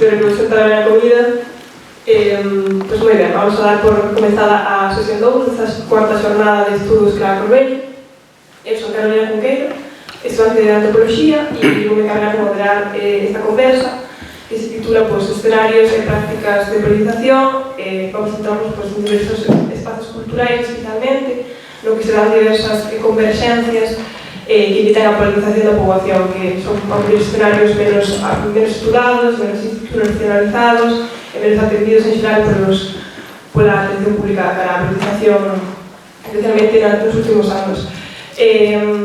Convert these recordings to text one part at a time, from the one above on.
espero que vos sentara na comida. Pois moi ben, vamos a dar por comenzada a sesión 2 desta cuarta xornada de estudos Clara Corbello. Eu son Carolina Cunqueiro, estudante de Antropoloxía, e vou me encargar de moderar esta conversa que se titula Escenarios e prácticas de politización. Vamos a centrarnos en diversos espazos culturais, especialmente, no que se dan diversas converxencias que invitan a politización da poboación, que son escenarios menos estudados, menos institucionalizados e menos atendidos en xeral pola atención pública cara a politización, especialmente nos últimos anos.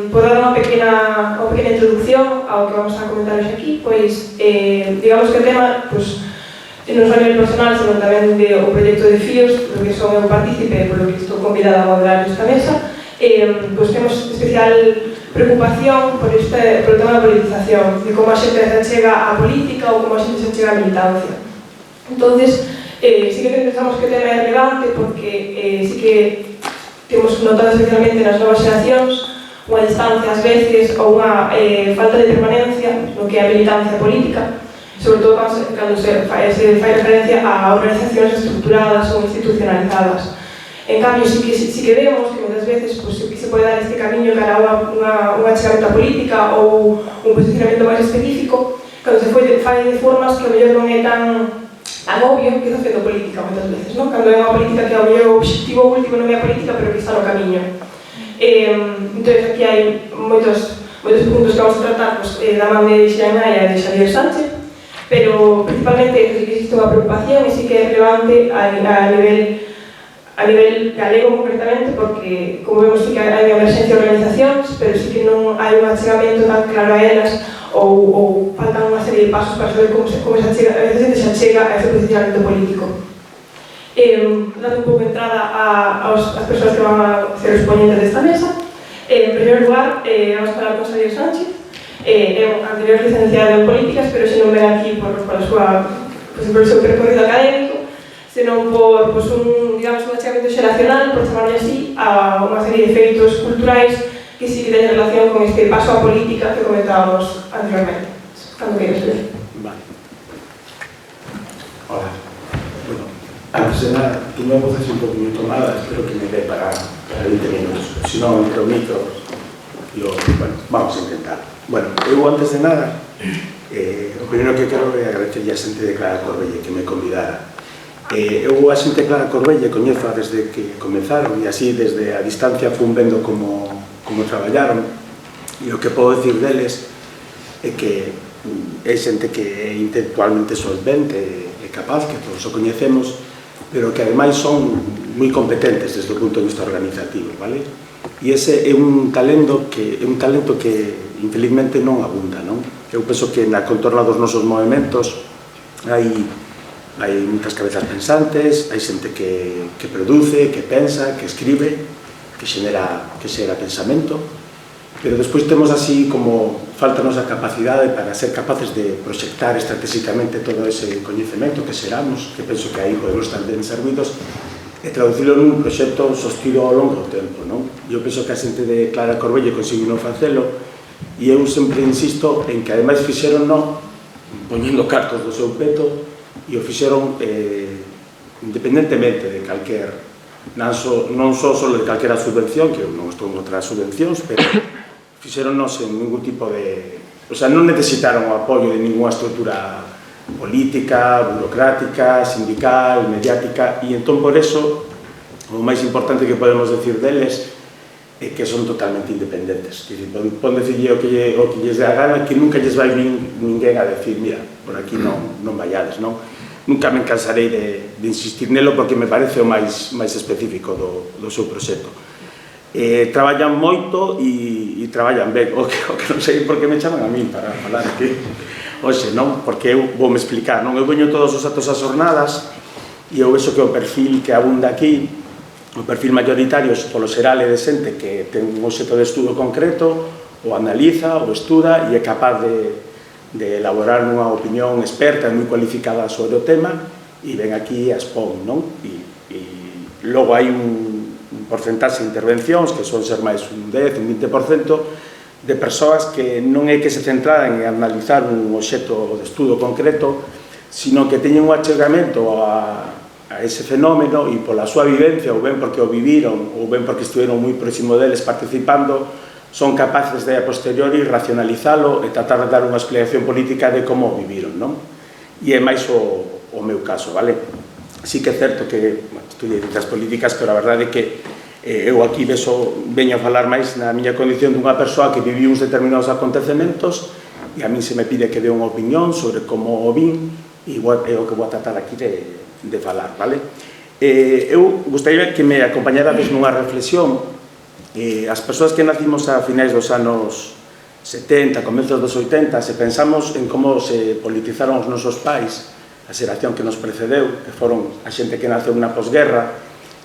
Por dar unha pequena introducción ao que vamos a comentar hoxe aquí, pois, digamos que o tema, non só a nivel personal, senón tamén do proxecto de FIOS, do que son eu partícipe, polo que estou convidada a moderar esta mesa, pois temos especial preocupación por o tema da politización, de como a xente se achega á política ou como a xente se achega á militancia. Entonces, sí que pensamos que o tema é relevante porque sí que temos notado especialmente nas novas xeracións unha distancia ás veces ou unha falta de permanencia no que é a militancia política, sobre todo cando se fai referencia a organizacións estructuradas ou institucionalizadas. En cambio, sí que vemos que moitas veces se pode dar este camiño cara a unha achegamento política ou un posicionamento máis específico cando se fai de formas que ao mellor non é tan obvio que está facendo política moitas veces, non? Cando é unha política que ao mellor o objetivo último non é a política, pero que está no camiño. Entón, aquí hai moitos puntos que vamos a tratar da man de Xian Naia e de Xavier Sánchez, pero principalmente existe unha preocupación e sí que é relevante a nivel galego concretamente, porque, como vemos, sí que hai unha emerxencia de organizacións, pero sí que non hai un achegamento tan claro a elas ou faltan unha serie de pasos para saber como se achega a ese posicionamento político. Dando un pouco de entrada ás persoas que van a ser os ponentes desta mesa. En primeiro lugar, vamos a falar con Xavier Sánchez, é un anterior licenciado en políticas, pero xe non ven aquí por o seu percorrido académico, senón por un achegamento xeracional, por chamarlo así, a unha serie de feitos culturais que sí que teñen relación con este paso á política que comentábamos anteriormente. Cando queiras ver. Vale. Hola. Bueno, antes de nada, tú me voces un poquinho tomada, espero que me dé para 20 minutos. Si non, entre o micro, bueno, vamos a intentar. Bueno, eu antes de nada, o primeiro que quero é agradecerlle a xente de Clara Corbello que me convidara. Eu a xente Clara Corbello coñezo desde que comenzaron e así desde a distancia fun vendo como traballaron, e o que podo dicir deles é que é xente que é intelectualmente solvente e capaz, que todos o coñecemos, pero que ademais son moi competentes desde o punto de vista organizativo, vale? E ese é un talento que infelizmente non abunda, non? Eu penso que na contorna dos nosos movimentos hai moitas cabezas pensantes, hai xente que produce, que pensa, que escribe, que xera pensamento, pero despois temos así como faltanos a capacidade para ser capaces de proxectar estratégicamente todo ese coñecemento que xeramos, que penso que aí podemos estar ben servidos, e traducilo nun proxecto sostido ao longo do tempo, non? Eu penso que a xente de Clara Corbello conseguiu non facelo, e eu sempre insisto en que ademais fixeron poñendo cartos do seu peto, e o fixeron independentemente de calquer, non só de calquera subvención, que eu non estou en outras subvencións, pero fixeronnos en ningún tipo de... O sea, non necesitaron o apoio de ninguna estrutura política, burocrática, sindical, mediática, e entón por eso o máis importante que podemos decir deles é que son totalmente independentes. Pon decirlle o que lles dé a gana, que nunca lles vai ninguén a decir, mira, por aquí non vayades, non? Nunca me cansarei de insistir nelo porque me parece o máis específico do seu proxecto. Traballan moito e traballan ben, o que non sei por que me chaman a min para falar aquí hoxe, non? Porque eu voume explicar, non? Eu veño todos os atos ás jornadas e eu vexo que o perfil que abunda aquí, o perfil mayoritario polo xeral é de xente que ten un obxecto de estudo concreto, o analiza, o estuda e é capaz de elaborar unha opinión experta e moi cualificada sobre o tema e ven aquí a expón, non? E logo hai un porcentaxe de intervencións que son ser máis un 10, un 20% de persoas que non é que se centraran en analizar un obxecto de estudo concreto, sino que teñen un achegamento a ese fenómeno e pola súa vivencia, ou ben porque o viviron, ou ben porque estiveron moi próximo deles participando, son capaces de a posteriori racionalizalo e tratar de dar unha explicación política de como o viviron, non? E é máis o meu caso, vale? Sí que é certo que estudiei ciencias políticas, pero a verdade é que eu aquí veño a falar máis na miña condición dunha persoa que viviu uns determinados acontecementos e a mí se me pide que dé unha opinión sobre como o vin e é o que vou a tratar aquí de falar, vale? Eu gostaria que me acompañarades nunha reflexión. As persoas que nacimos a finais dos anos 70, comezos dos 80, se pensamos en como se politizaron os nosos pais, a xeración que nos precedeu, que foron a xente que naceu na posguerra,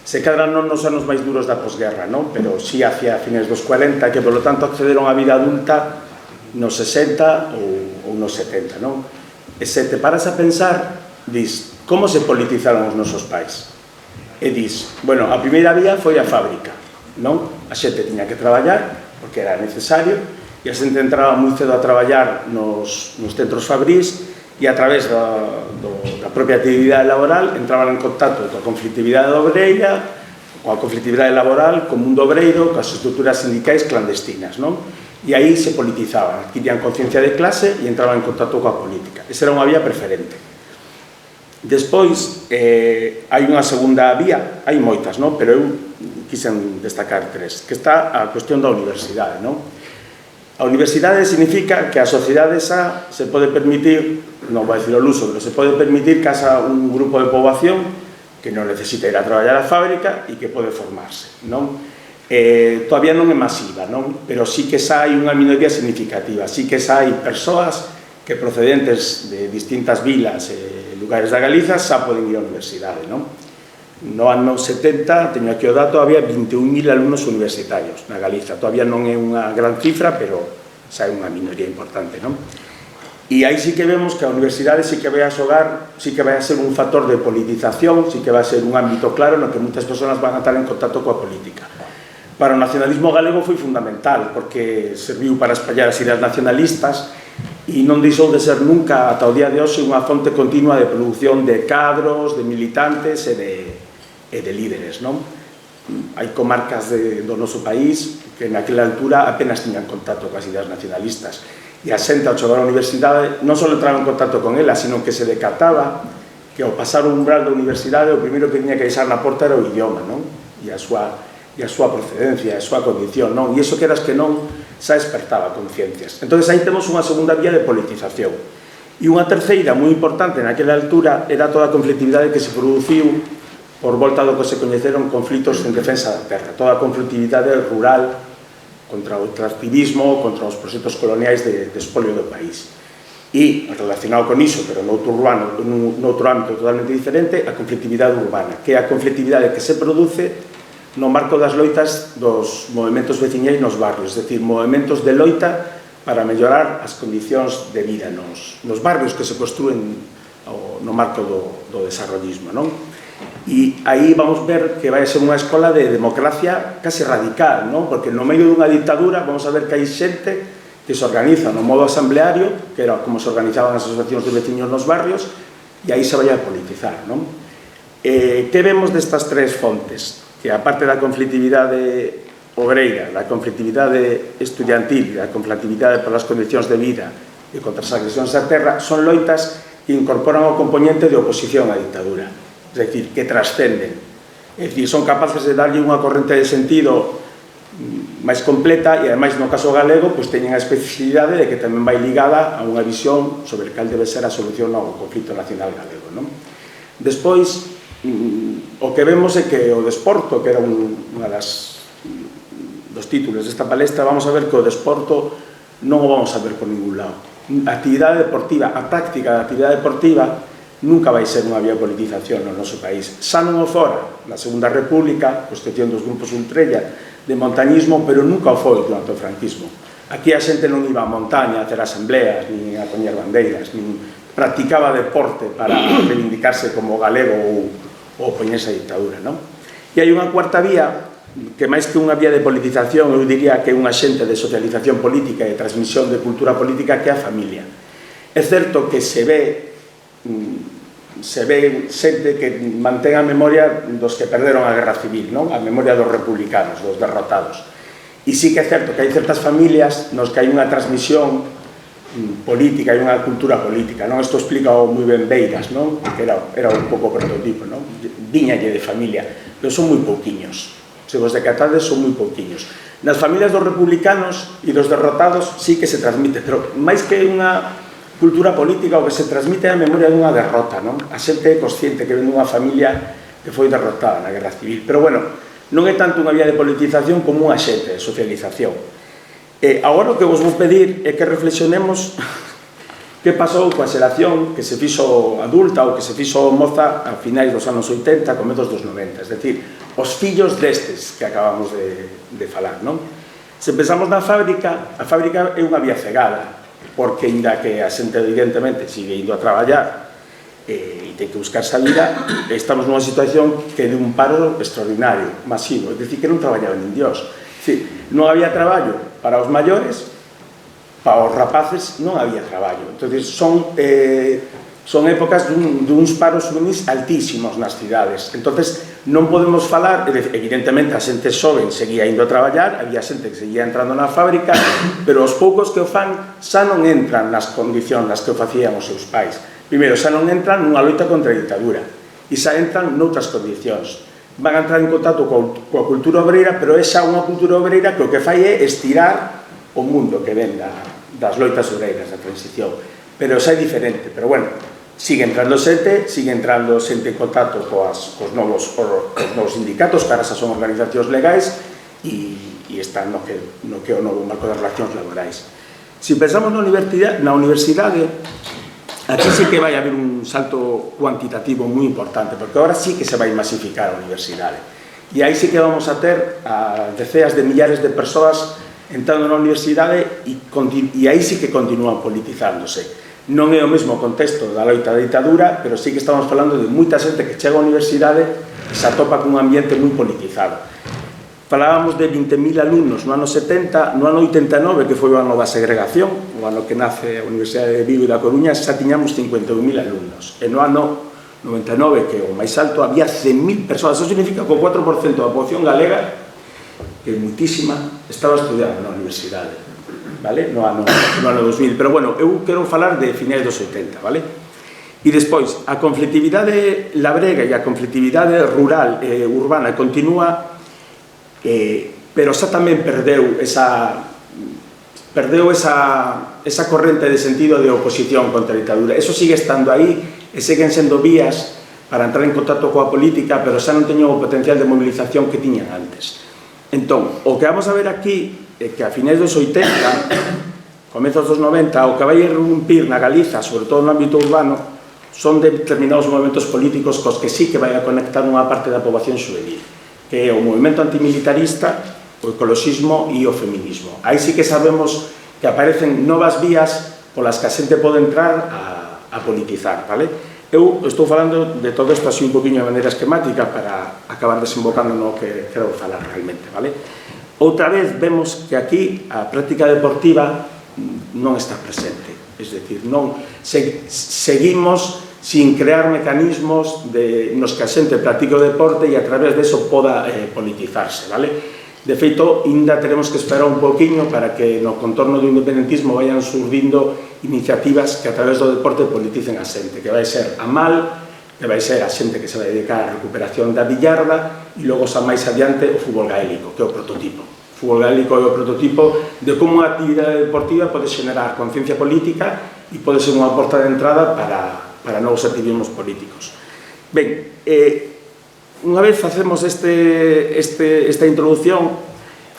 se cadran non nos anos máis duros da posguerra, non? Pero sí hacia finais dos 40, que polo tanto accederon á vida adulta nos 60 ou nos 70, non? E se te paras a pensar, dis, como se politizaron os nosos pais? E dis, bueno, a primeira vía foi a fábrica, non? A xente tiña que traballar, porque era necesario, e a xente entraba moi cedo a traballar nos centros fabrís, e a través da propia actividade laboral entraban en contacto coa conflictividade obreira, coa conflictividade laboral, co mundo obreiro, coas estruturas sindicais clandestinas, non? E aí se politizaban, adquirían conciencia de clase e entraban en contacto coa política. Esa era unha vía preferente. Despois, hai unha segunda vía, hai moitas, non? Pero eu quixen destacar tres, que está a cuestión da universidade, non? A universidade significa que a sociedade esa se pode permitir, non vou dicir o luso, pero se pode permitir que haxa un grupo de poboación que non necesita ir a traballar á fábrica e que pode formarse, non? Todavía non é masiva, non? Pero sí que xa hai unha minoría significativa, sí que xa hai persoas que procedentes de distintas vilas e lugares da Galiza xa poden ir á universidade, non? No ano 70, teño aquí o dato, había 21.000 alumnos universitarios na Galiza. Todavía non é unha gran cifra, pero xa é unha minoría importante, non? E aí sí que vemos que a universidade sí que vai a xogar, sí que vai a ser un factor de politización, sí que vai a ser un ámbito claro no que moitas persoas van a estar en contacto coa política. Para o nacionalismo galego foi fundamental, porque serviu para espallar as ideas nacionalistas e non deixou de ser nunca, ata o día de hoxe, unha fonte continua de produción de cadros, de militantes e de líderes, non? Hai comarcas do noso país que naquela altura apenas tiñan contacto coas ideas nacionalistas e a xente ao chegar á universidade non só entraba en contacto con ela, sino que se decataba que ao pasar o umbral da universidade o primeiro que tiña que deixar na porta era o idioma, non? E a súa procedencia, a súa condición, non? E iso que eras que non xa despertaba conciencias. Entón, aí temos unha segunda vía de politización. E unha terceira, moi importante naquela altura, era toda a conflictividade que se produciu por volta do que se coñeceron conflitos en defensa da terra, toda a conflictividade rural contra o extractivismo, contra os proxectos coloniais de espolio do país. E, relacionado con iso, pero noutro ámbito totalmente diferente, a conflictividade urbana, que é a conflictividade que se produce no marco das loitas dos movementos veciñais nos barrios, é dicir, movementos de loita para mellorar as condicións de vida nos barrios que se construen no marco do desarrollismo, non? E aí vamos ver que vai ser unha escola de democracia case radical, non? Porque no medio dunha dictadura vamos a ver que hai xente que se organiza no modo asambleario, que era como se organizaban as asociacións de veciños nos barrios, e aí se vai a politizar, non? Que vemos destas tres fontes? Que aparte da conflictividade obreira, da conflictividade estudiantil, da conflictividade polas condicións de vida e contra as agresións á terra, son loitas que incorporan o componente de oposición á dictadura. Es decir, que trascenden. Es decir, son capaces de darlle unha corrente de sentido máis completa e, ademais, no caso galego, pois teñen a especificidade de que tamén vai ligada a unha visión sobre cal debe ser a solución ao conflito nacional galego, non? Despois, o que vemos é que o desporto, que era unha dos títulos desta palestra, vamos a ver que o desporto non o vamos a ver por ningún lado. A actividade deportiva, a práctica da actividade deportiva nunca vai ser unha vía de politización no noso país. Xa non o fora na Segunda República, con excepción dos grupos ultrella de montañismo, pero nunca o foi durante o franquismo. Aquí a xente non iba a montaña a hacer asambleas, nin a poñer bandeiras, nin practicaba deporte para reivindicarse como galego ou poñerse a dictadura, non? E hai unha cuarta vía, que máis que unha vía de politización, eu diría que é un axente de socialización política e de transmisión de cultura política, que é a familia. É certo que se ve se ve xente que mantén a memoria dos que perderon a guerra civil, non? A memoria dos republicanos, dos derrotados. E sí que é certo que hai certas familias nos que hai unha transmisión política, hai unha cultura política, non? Isto explica moi ben Beiras, non? Que era un pouco prototipo, non? Viñalle de familia, pero son moi pouquiños. Se vos decatades, son moi pouquiños. Nas familias dos republicanos e dos derrotados sí que se transmite, pero máis que unha cultura política, o que se transmite é a memoria dunha derrota, non? A xente é consciente que ven dunha familia que foi derrotada na guerra civil. Pero, bueno, non é tanto unha vía de politización como unha xente de socialización. Agora o que vos vou pedir é que reflexionemos que pasou coa xeración que se fixo adulta ou que se fixo moza a finais dos anos 80, comezos dos 90, es decir, os fillos destes que acabamos de falar, non? Se pensamos na fábrica, a fábrica é unha vía cegada, porque ainda que a xente evidentemente sigue indo a traballar e ten que buscar salida, estamos nunha situación que é de un paro extraordinario, masivo, é dicir, que non traballaban nin Dios. É dicir, non había traballo para os maiores, para os rapaces non había traballo. Entón, son épocas duns paros juvenis altísimos nas cidades. Entón, non podemos falar, evidentemente a xente xoven seguía indo a traballar, había xente que seguía entrando na fábrica, pero os poucos que o fan xa non entran nas condicións nas que o facían os seus pais. Primeiro, xa non entran nunha loita contra a ditadura, e xa entran noutras condicións. Van a entrar en contacto coa cultura obreira, pero é xa unha cultura obreira que o que fai é estirar o mundo que ven das loitas obreiras da transición, pero xa é diferente. Pero bueno, sigue entrando xente en contacto cos novos sindicatos, que ahora xa son organizacións legais e están no que é o novo marco das relacións laborais. Se pensamos na universidade, aquí sí que vai haber un salto cuantitativo moi importante, porque agora sí que se vai masificar a universidade, e aí sí que vamos a ter a deceas de millares de persoas entrando na universidade e aí sí que continúan politizándose. Non é o mesmo contexto da loita da ditadura, pero sí que estamos falando de moita xente que chega á universidade e se atopa cun ambiente moi politizado. Falábamos de 20.000 alumnos no ano 70, no ano 89, que foi o ano da segregación, o ano que nace a Universidade de Vigo e da Coruña, xa tiñamos 51.000 alumnos. E no ano 99, que é o máis alto, había 100.000 persoas. Eso significa que o 4% da poboación galega, que é muitísima, estaba estudiando na universidade, vale? No ano 2000. Pero, bueno, eu quero falar de finais dos 80, vale? E despois, a conflictividade labrega e a conflictividade rural e urbana continúa, pero xa tamén perdeu esa corrente de sentido de oposición contra a ditadura. Eso sigue estando aí e seguen sendo vías para entrar en contacto coa política, pero xa non teñen o potencial de movilización que tiñan antes. Entón, o que vamos a ver aquí é que a finais dos 80, comezos dos 90, o que vai irrumpir na Galiza, sobre todo no ámbito urbano, son determinados movimentos políticos cos que sí que vai a conectar unha parte da poboación juvenil, que é o movimento antimilitarista, o ecoloxismo e o feminismo. Aí sí que sabemos que aparecen novas vías polas que a xente pode entrar a politizar, vale? Eu estou falando de todo isto así un poquinho de maneira esquemática para acabar desembocando no que quero falar realmente, vale? Outra vez vemos que aquí a práctica deportiva non está presente, es decir, non seguimos sin crear mecanismos nos que a xente practique o deporte e a través deso poda politizarse, vale? De feito, ainda teremos que esperar un poquinho para que no contorno do independentismo vayan surdindo iniciativas que a través do deporte politicen a xente, que vai ser a MAL, que vai ser a xente que se vai dedicar á recuperación da billarda e logo xa máis adiante o fútbol gaélico, que é o prototipo. O fútbol gaélico é o prototipo de como unha actividade deportiva pode xenerar conciencia política e pode ser unha porta de entrada para novos activismos políticos. Ben, unha vez facemos esta introducción,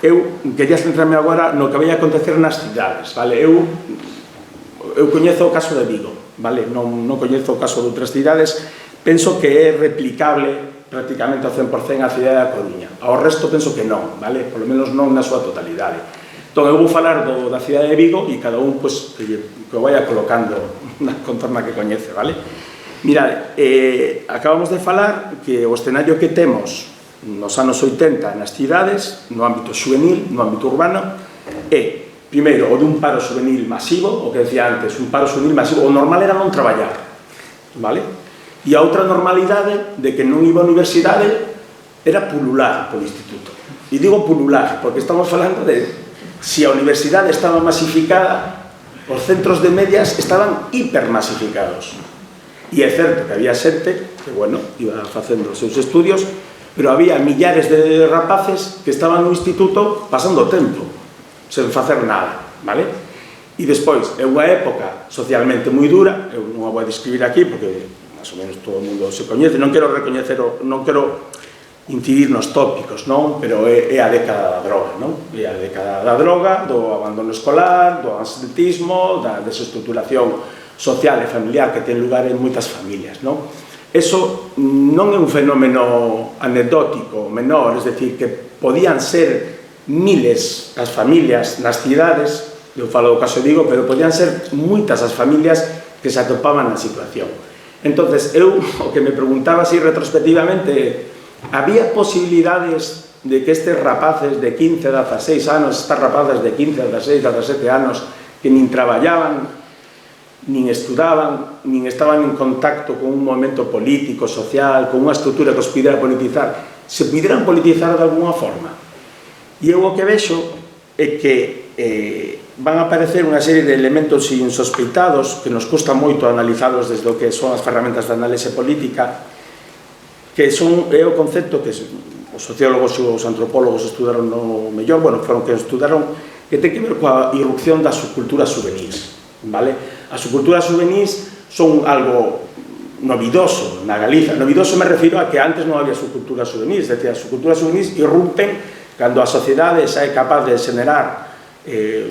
eu quería centrarme agora no que vai acontecer nas cidades, vale? Eu coñezo o caso de Vigo, vale? Non coñezo o caso de outras cidades, penso que é replicable prácticamente ao 100% a cidade da Coruña. Ao resto penso que non, vale? Por lo menos non na súa totalidade. Entón, eu vou falar da cidade de Vigo e cada un, pois, que o vaya colocando na contorna que coñece, vale? Mirad, acabamos de falar que o escenario que temos nos anos 80 nas cidades, no ámbito juvenil, no ámbito urbano, é, primeiro, o dun paro juvenil masivo, o que decía antes, un paro juvenil masivo, o normal era non traballar. vale? E a outra normalidade de que non iba á universidade era pulular polo instituto. E digo pulular porque estamos falando de se a universidade estaba masificada, os centros de medias estaban hipermasificados. E é certo que había xente que, bueno, iba facendo os seus estudios, pero había millares de rapaces que estaban no instituto pasando o tempo, sen facer nada, vale? E despois, é unha época socialmente moi dura, eu non a vou describir aquí porque máis ou menos todo o mundo se coñece, non quero recoñecer, non quero incidir nos tópicos, non? Pero é a década da droga, non? É a década da droga, do abandono escolar, do ansetismo, da desestructuración social e familiar que ten lugar en moitas familias, non? Eso non é un fenómeno anecdótico, menor, es decir, que podían ser miles as familias nas cidades, eu falo do caso de Vigo, pero podían ser moitas as familias que se atopaban na situación. Entonces, eu o que me preguntaba así retrospectivamente, había posibilidades de que estes rapaces de 15, 16 anos, estas rapaces de 15, 16, 17 anos, que nin traballaban, nin estudaban, nin estaban en contacto con un movimento político, social, con unha estrutura que os pudera politizar, se pudieran politizar de alguna forma. E eu o que vexo é que van a aparecer unha serie de elementos insospeitados que nos custa moito analizados desde o que son as ferramentas de análise política, que é o concepto que os sociólogos e os antropólogos estudaron no mellor, bueno, foron que estudaron, que ten que ver coa irrupción das subculturas juvenís, vale? As subculturas juvenís son algo novidoso na Galiza. Novidoso me refiro a que antes non había subculturas juvenís, é dicir, as subculturas juvenís irrumpen cando a sociedade xa é capaz de xenerar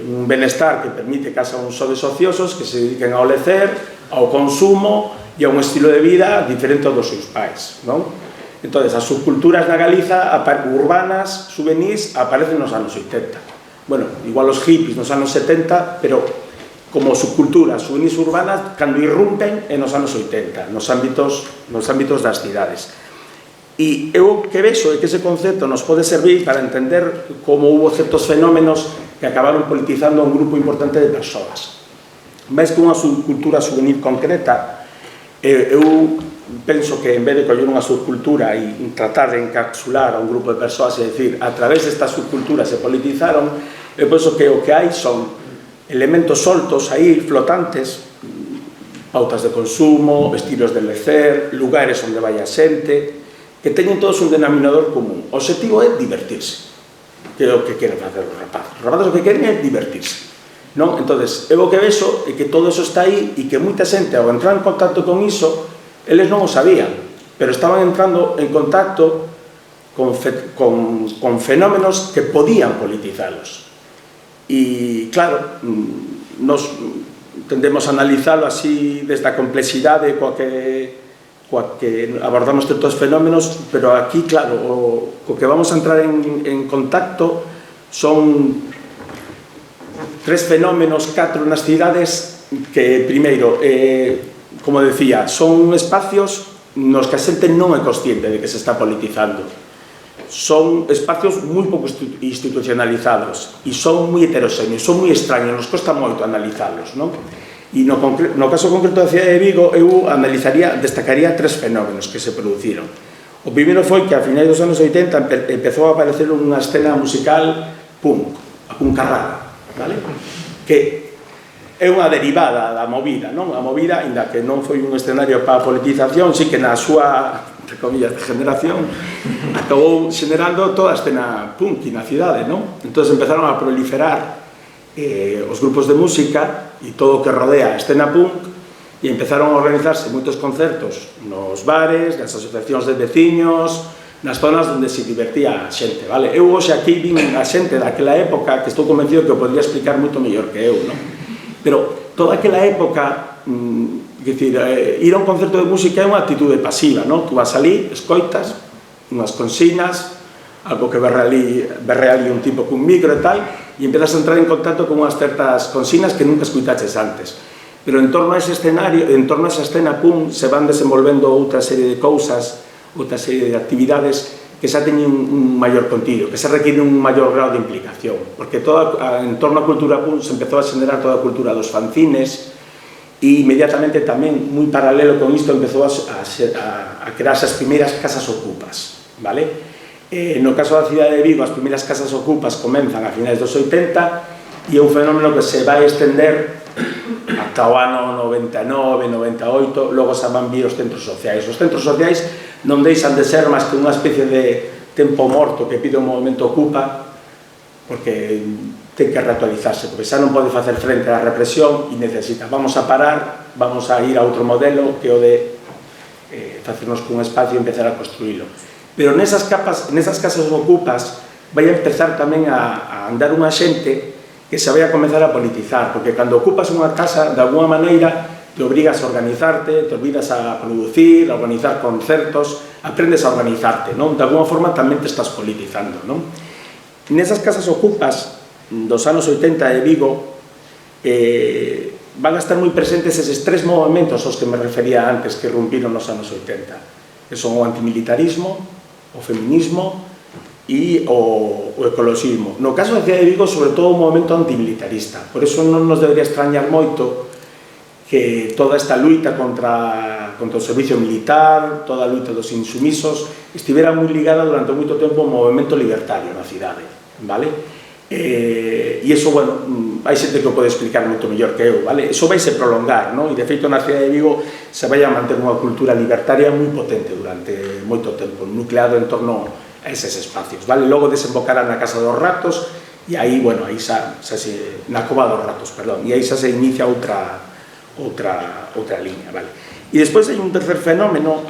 un benestar que permite que haxa uns sodes ociosos que se dediquen ao lecer, ao consumo e a un estilo de vida diferente ao dos seus pais, non? Entón, as subculturas na Galiza urbanas, juvenís, aparecen nos anos 80. Bueno, igual os hippies nos anos 70, pero como subculturas juvenís urbanas cando irrumpen nos anos 80, nos ámbitos das cidades. E eu que vexo é que ese concepto nos pode servir para entender como hubo certos fenómenos que acabaron politizando a un grupo importante de persoas. Mais que unha subcultura juvenil concreta, eu penso que en vez de coller unha subcultura e tratar de encapsular a un grupo de persoas, é dicir, a través desta subcultura se politizaron, eu penso que o que hai son elementos soltos aí, flotantes, pautas de consumo, estilos de lecer, lugares onde vai a xente, que teñen todos un denominador común. O objetivo é divertirse, que é o que queren facer os rapaces. Os rapaces o que queren é divertirse, non? Entón, eu o que vexo é que todo eso está aí e que moita xente, ao entrar en contacto con iso, eles non o sabían, pero estaban entrando en contacto con fenómenos que podían politizalos. E, claro, nos tendemos a analizalo así desde a complexidade coa que abordamos certos fenómenos, pero aquí, claro, o que vamos a entrar en contacto son tres fenómenos, 4 nas cidades que, primeiro, como decía, son espacios nos que a xente non é consciente de que se está politizando. Son espacios moi pouco institucionalizados e son moi heterogéneos, son moi extraños, nos costa moito analizalos, non? E no caso concreto da cidade de Vigo, eu destacaría 3 fenómenos que se produciron. O primeiro foi que a finais dos anos 80 empezou a aparecer unha escena musical punk, a punkarrada, vale? Que é unha derivada da movida, non? A movida, ainda que non foi un escenario para a politización, sí que na súa, entre comillas, generación, acabou xenerando toda a escena punk na cidade, non? Entón empezaron a proliferar os grupos de música e todo o que rodea a escena punk e empezaron a organizarse moitos concertos nos bares, nas asociacións de veciños, nas zonas onde se divertía a xente, vale? Eu hoxe aquí vin a xente daquela época que estou convencido que o podría explicar moito mellor que eu, non? Pero toda aquela época, ir a un concerto de música é unha actitude pasiva, non? Tú vas ali, escoitas unhas consignas, algo que berre ali un tipo cun micro e tal, e empezas a entrar en contacto con unhas certas consignas que nunca escuitaches antes. Pero en torno a ese escenario, en torno a esa escena punk, se van desenvolvendo outra serie de cousas, outra serie de actividades que xa teñen un maior contido, que xa requieren un maior grado de implicación, porque en torno á cultura punk se empezou a xenerar toda a cultura dos fanzines e inmediatamente tamén, moi paralelo con isto, empezou a crearse as primeiras casas ocupas, vale? No caso da cidade de Vigo, as primeiras casas ocupas comenzan a finais dos 80 e é un fenómeno que se vai estender ata o ano 99, 98, logo se van vir os centros sociais. Os centros sociais non deixan de ser máis que unha especie de tempo morto que pide o movimento ocupa, porque ten que reactualizarse, porque xa non pode facer frente á represión e necesita, vamos a parar, vamos a ir a outro modelo que o de facernos cun espacio e empezar a construílo. Pero nesas casas ocupas vai a empezar tamén a andar unha xente que se vai a comezar a politizar, porque cando ocupas unha casa, de alguna maneira, te obrigas a organizarte, te obrigas a producir, a organizar concertos, aprendes a organizarte, non? De alguna forma tamén te estás politizando, non? Nesas casas ocupas dos anos 80 de Vigo van a estar moi presentes eses tres movimentos aos que me refería antes que rompiron nos anos 80, que son o antimilitarismo, o feminismo e o ecologismo. No caso da cidade de Vigo, sobre todo o movimento antimilitarista. Por iso non nos debería extrañar moito que toda esta luita contra o servicio militar, toda a luita dos insumisos, estivera moi ligada durante moito tempo ao movimento libertario na cidade, vale? E iso, bueno, hai xente que o pode explicar moito mellor que eu, vale? Iso vai se prolongar, non? E de feito na cidade de Vigo se vai a manter unha cultura libertaria moi potente durante moito tempo, nucleado en torno a eses espacios, vale? Logo desembocará na Casa dos Ratos e aí, bueno, aí xa se, na Cova dos Ratos, perdón, e aí xa se inicia outra liña, vale? E despois hai un tercer fenómeno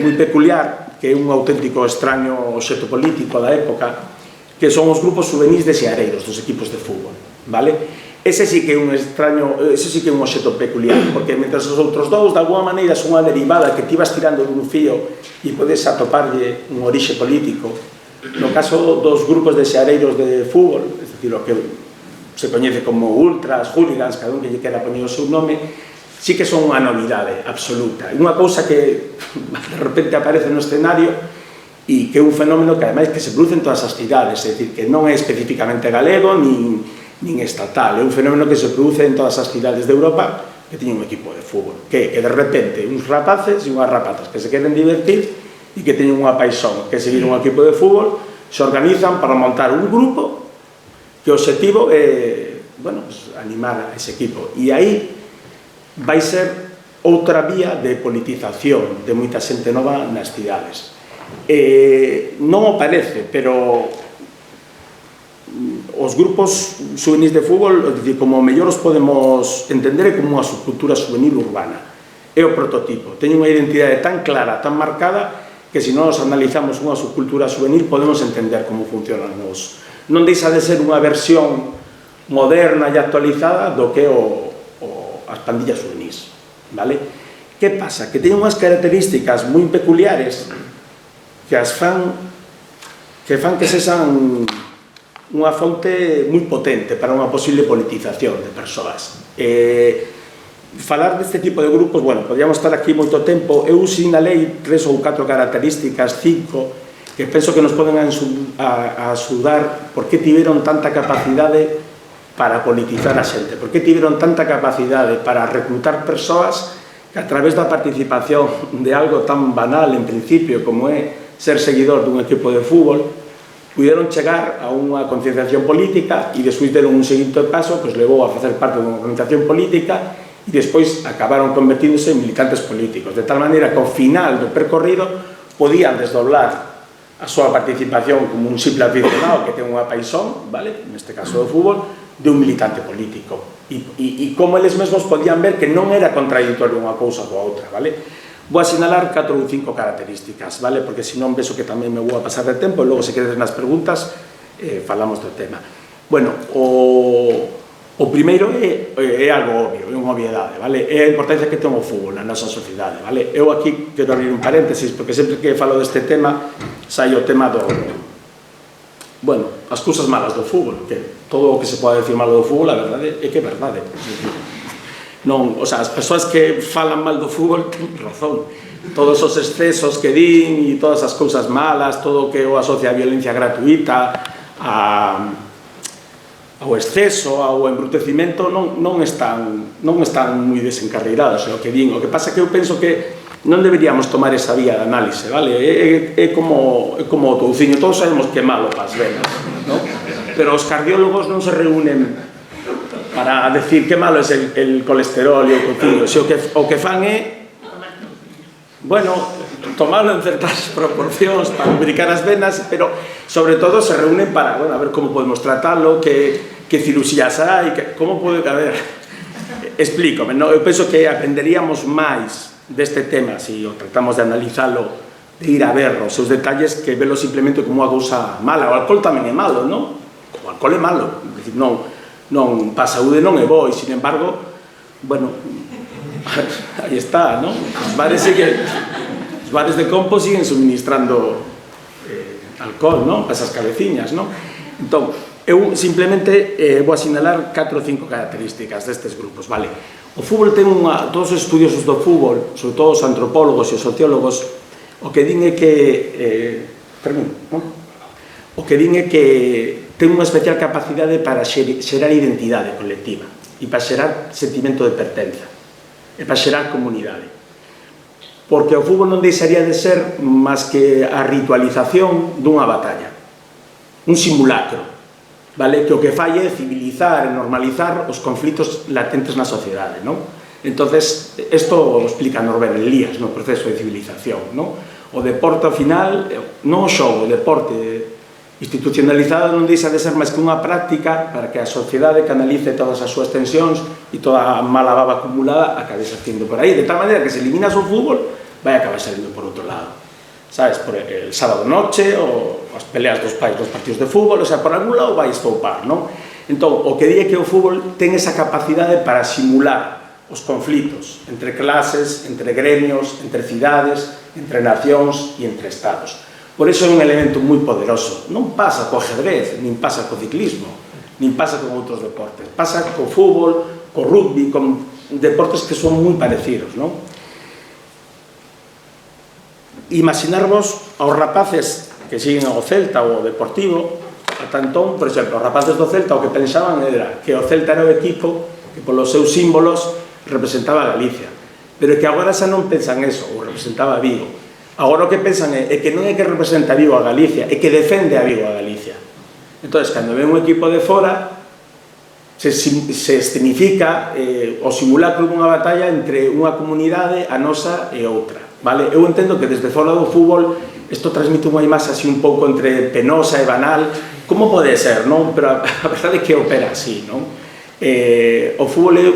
moi peculiar, que é un auténtico extraño obxecto político da época, que son os grupos juvenis de xeareiros dos equipos de fútbol, vale? Ese sí que é un extraño, ese sí que é un obxecto peculiar, porque mentre os outros dous, de alguma maneira, son unha derivada que ti vas tirando dun fío e podes atoparlle un orixe político. No caso dos grupos de xeareiros de fútbol, es decir, o que se coñece como ultras, hooligans, cada un que lle quera poñer o seu nome, sí que son unha novidade absoluta. Unha cousa que de repente aparece no escenario e que é un fenómeno que ademais que se produce en todas as cidades, é dicir, que non é especificamente galego nin estatal, é un fenómeno que se produce en todas as cidades de Europa que teñen un equipo de fútbol, que de repente uns rapaces e unhas rapazas que se queren divertir e que teñen unha paixón que seguir un equipo de fútbol, se organizan para montar un grupo que o objetivo é, bueno, pues, animar a ese equipo, e aí vai ser outra vía de politización de moita xente nova nas cidades. Non o parece, pero os grupos juvenis de fútbol, como mellor os podemos entender, é como unha subcultura juvenil urbana. É o prototipo, teñen unha identidade tan clara, tan marcada, que se nós analizamos unha subcultura juvenil podemos entender como funcionan os. Non deixa de ser unha versión moderna e actualizada do que é as pandillas juvenis, vale? Que pasa? Que teñen unhas características moi peculiares que fan que sexan unha fonte moi potente para unha posible politización de persoas. Falar deste tipo de grupos, bueno, podríamos estar aquí moito tempo. Eu sinalei 3 ou 4 características, 5, que penso que nos poden axudar por que tiveron tanta capacidade para politizar a xente, por que tiveron tanta capacidade para reclutar persoas que a través da participación de algo tan banal en principio como é ser seguidor dun equipo de fútbol, puderon chegar a unha concienciación política e despois deron un seguinte paso, pois levou a facer parte dunha organización política e despois acabaron convertíndose en militantes políticos, de tal maneira que ao final do percorrido podían desdoblar a súa participación como un simple aficionado que ten unha paixón, vale? Neste caso do fútbol, de un militante político. E como eles mesmos podían ver que non era contradictorio unha cousa coa outra, vale? Vou a sinalar 4 ou 5 características, vale? Porque senón vexo que tamén me vou a pasar de tempo e logo se queres nas preguntas falamos do tema. Bueno, o primeiro é algo obvio, é unha obviedade, vale? É a importancia que ten o fútbol na nosa sociedade, vale? Eu aquí quero abrir un paréntesis porque sempre que falo deste tema sai o tema do... Bueno, as cousas malas do fútbol, que todo o que se pode decir malo do fútbol, a verdade é que é verdade. Non, o sea, as persoas que falan mal do fútbol ten razón. Todos os excesos que din e todas as cousas malas, todo o que o asocia a violencia gratuita, a ao exceso, ao embrutecimento non están moi desencarreirados, o que din. O que pasa que eu penso que non deberíamos tomar esa vía de análise, vale? É como o touciño, todos sabemos que é malo para as venas, non? Pero os cardiólogos non se reúnen para decir que malo é el colesterol e o touciño, se o que fan é, bueno, tomarlo en certas proporcións para lubricar as venas, pero sobre todo se reúnen para, bueno, a ver como podemos tratarlo, que cirurxías hai, como pode, a ver, explícame, no? Eu penso que aprenderíamos máis deste tema se o tratamos de analizalo, de ir a ver os seus detalles, que velo simplemente como unha cousa mala. O alcohol tamén é malo, non? O alcohol é malo, é dicir, non, para a saúde non é bo, e sin embargo, bueno, aí está, non? Os bares de compo siguen suministrando alcohol, non? Para esas cabeciñas, non? Entón, eu simplemente vou asinalar 4 ou 5 características destes grupos, vale? O fútbol ten todos os estudiosos do fútbol, sobre todo os antropólogos e os sociólogos, o que din é que ten unha especial capacidade para xerar identidade colectiva e para xerar sentimento de pertenza e para xerar comunidade, porque o fútbol non deixaría de ser máis que a ritualización dunha batalla, un simulacro, vale? Que o que fai é civilizar e normalizar os conflitos latentes na sociedade, non? Entonces, isto o explica Norbert Elias no proceso de civilización, non? O deporte, ao final, non o xogo, o deporte institucionalizado non deixa de ser máis que unha práctica para que a sociedade canalice todas as súas tensións e toda a mala baba acumulada acabe salindo por aí, de tal maneira que se eliminas o fútbol vai acabar salindo por outro lado, sabes, por el sábado noche ou as peleas dos pais dos partidos de fútbol, o sea, por algún lado vai estoupar, non? Entón, o que di é que o fútbol ten esa capacidade para simular os conflitos entre clases, entre gremios, entre cidades, entre nacións e entre estados. Por iso é un elemento moi poderoso. Non pasa co ajedrez, nin pasa co ciclismo, nin pasa con outros deportes. Pasa co fútbol, co rugby, con deportes que son moi parecidos, non? Imaginarvos aos rapaces que siguen ao Celta ou ao Deportivo, ata entón, por exemplo, os rapaces do Celta o que pensaban era que o Celta era o equipo que polos seus símbolos representaba a Galicia, pero que agora xa non pensan eso, ou representaba a Vigo. Agora o que pensan é que non é que representa a Vigo a Galicia, é que defende a Vigo a Galicia. Entón, cando ven un equipo de fora, se escenifica o simulacro dunha batalla entre unha comunidade, a nosa e outra, vale? Eu entendo que desde fora do fútbol isto transmite unha imaxe así un pouco entre penosa e banal, como pode ser, non? Pero a verdade é que opera así, non? O fútbol é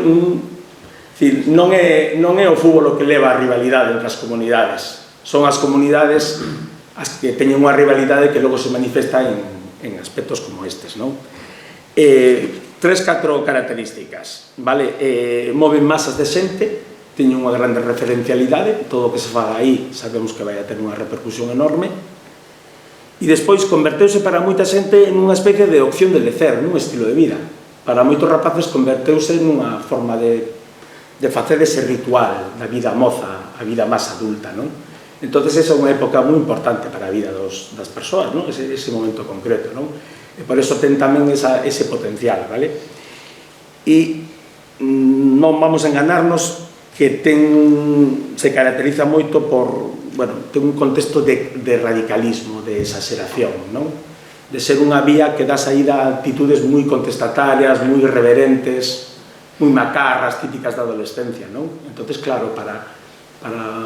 non é o fútbol o que leva a rivalidade entre as comunidades, son as comunidades as que teñen unha rivalidade que logo se manifesta en aspectos como estes, non? 3-4 características, vale? Moven masas de xente, teñen unha grande referencialidade, todo o que se faga aí sabemos que vai a ter unha repercusión enorme, e despois converteuse para moita xente en unha especie de opción de lecer, nun estilo de vida. Para moitos rapaces converteuse nunha forma de facer ese ritual da vida moza, a vida máis adulta, non? Entón, esa é unha época moi importante para a vida das persoas, non? Ese momento concreto, non? E por iso ten tamén ese potencial, vale? E non vamos a enganarnos que se caracteriza moito por, bueno, ten un contexto de radicalismo, de exageración, non? De ser unha vía que dá saída a actitudes moi contestatarias, moi irreverentes, moi macarras, típicas da adolescencia, non? Entón, claro, para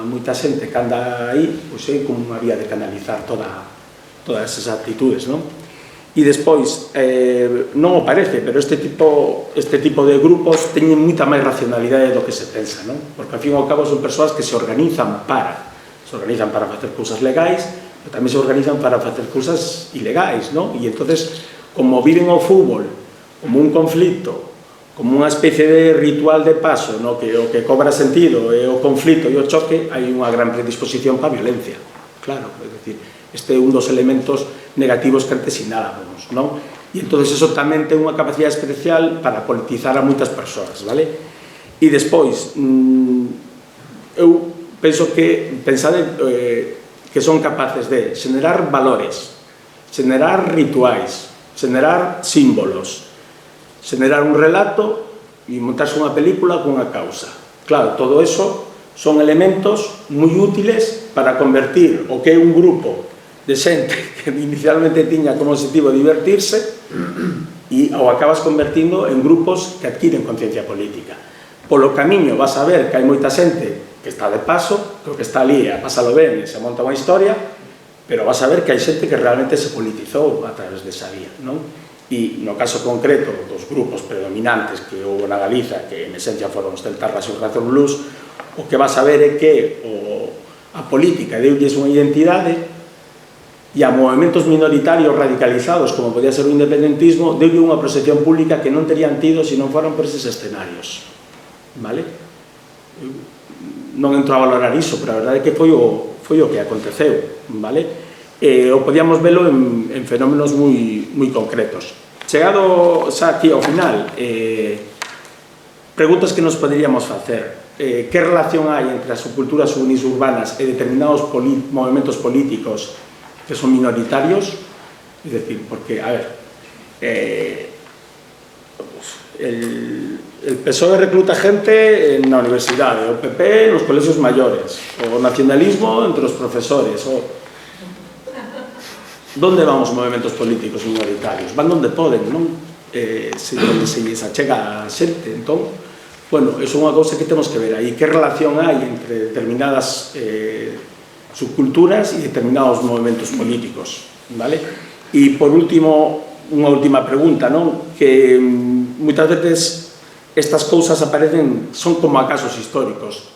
moita xente que anda aí, pois é como unha vía de canalizar todas esas actitudes, non? E despois, non o parece, pero este tipo de grupos teñen moita máis racionalidade do que se pensa, non? Porque, ao fin e ao cabo, son persoas que se organizan para facer cousas legais, pero tamén se organizan para facer cousas ilegais, non? E entonces, como viven o fútbol como un conflito, como unha especie de ritual de paso, no? Que o que cobra sentido é o conflito e o choque, hai unha gran predisposición para a violencia, claro, é dicir, este é un dos elementos negativos que antes sinalábamos, non? E entón, eso tamén ten unha capacidade especial para politizar a moitas persoas, vale? E despois, eu penso que pensade que son capaces de xenerar valores, xenerar rituais, xenerar símbolos, xenerar un relato e montarse unha película cunha causa. Claro, todo eso son elementos moi útiles para convertir o que é un grupo de xente que inicialmente tiña como objetivo divertirse e o acabas convertindo en grupos que adquiren conciencia política. Polo camiño vas a ver que hai moita xente que está de paso, que o que está ali a pasalo ben e se monta unha historia, pero vas a ver que hai xente que realmente se politizou a través desa vía, non? E no caso concreto dos grupos predominantes que houve na Galiza, que en esencia foron os celtarras e os Razón Blues, o que vas a ver é que a política deulles unha identidade e a movimentos minoritarios radicalizados, como podía ser o independentismo, deulle unha proxección pública que non terían tido se non foran por eses escenarios. Vale? Non entro a valorar iso, pero a verdade é que foi o que aconteceu, vale? O podíamos velo en fenómenos moi concretos. Chegado xa aquí ao final, preguntas que nos poderíamos facer. Que relación hai entre as subculturas urbanas e determinados movimentos políticos que son minoritarios? Es decir, porque, a ver, el PSOE recluta gente na universidade, o PP nos colexios maiores, o nacionalismo entre os profesores, Donde van os movimentos políticos minoritarios? Van donde poden, non? Donde se lles achega a xente. Entón, bueno, é unha cousa que temos que ver aí. Que relación hai entre determinadas subculturas e determinados movimentos políticos, vale? E, por último, unha última pregunta, non? Que moitas veces estas cousas aparecen, son como acasos históricos.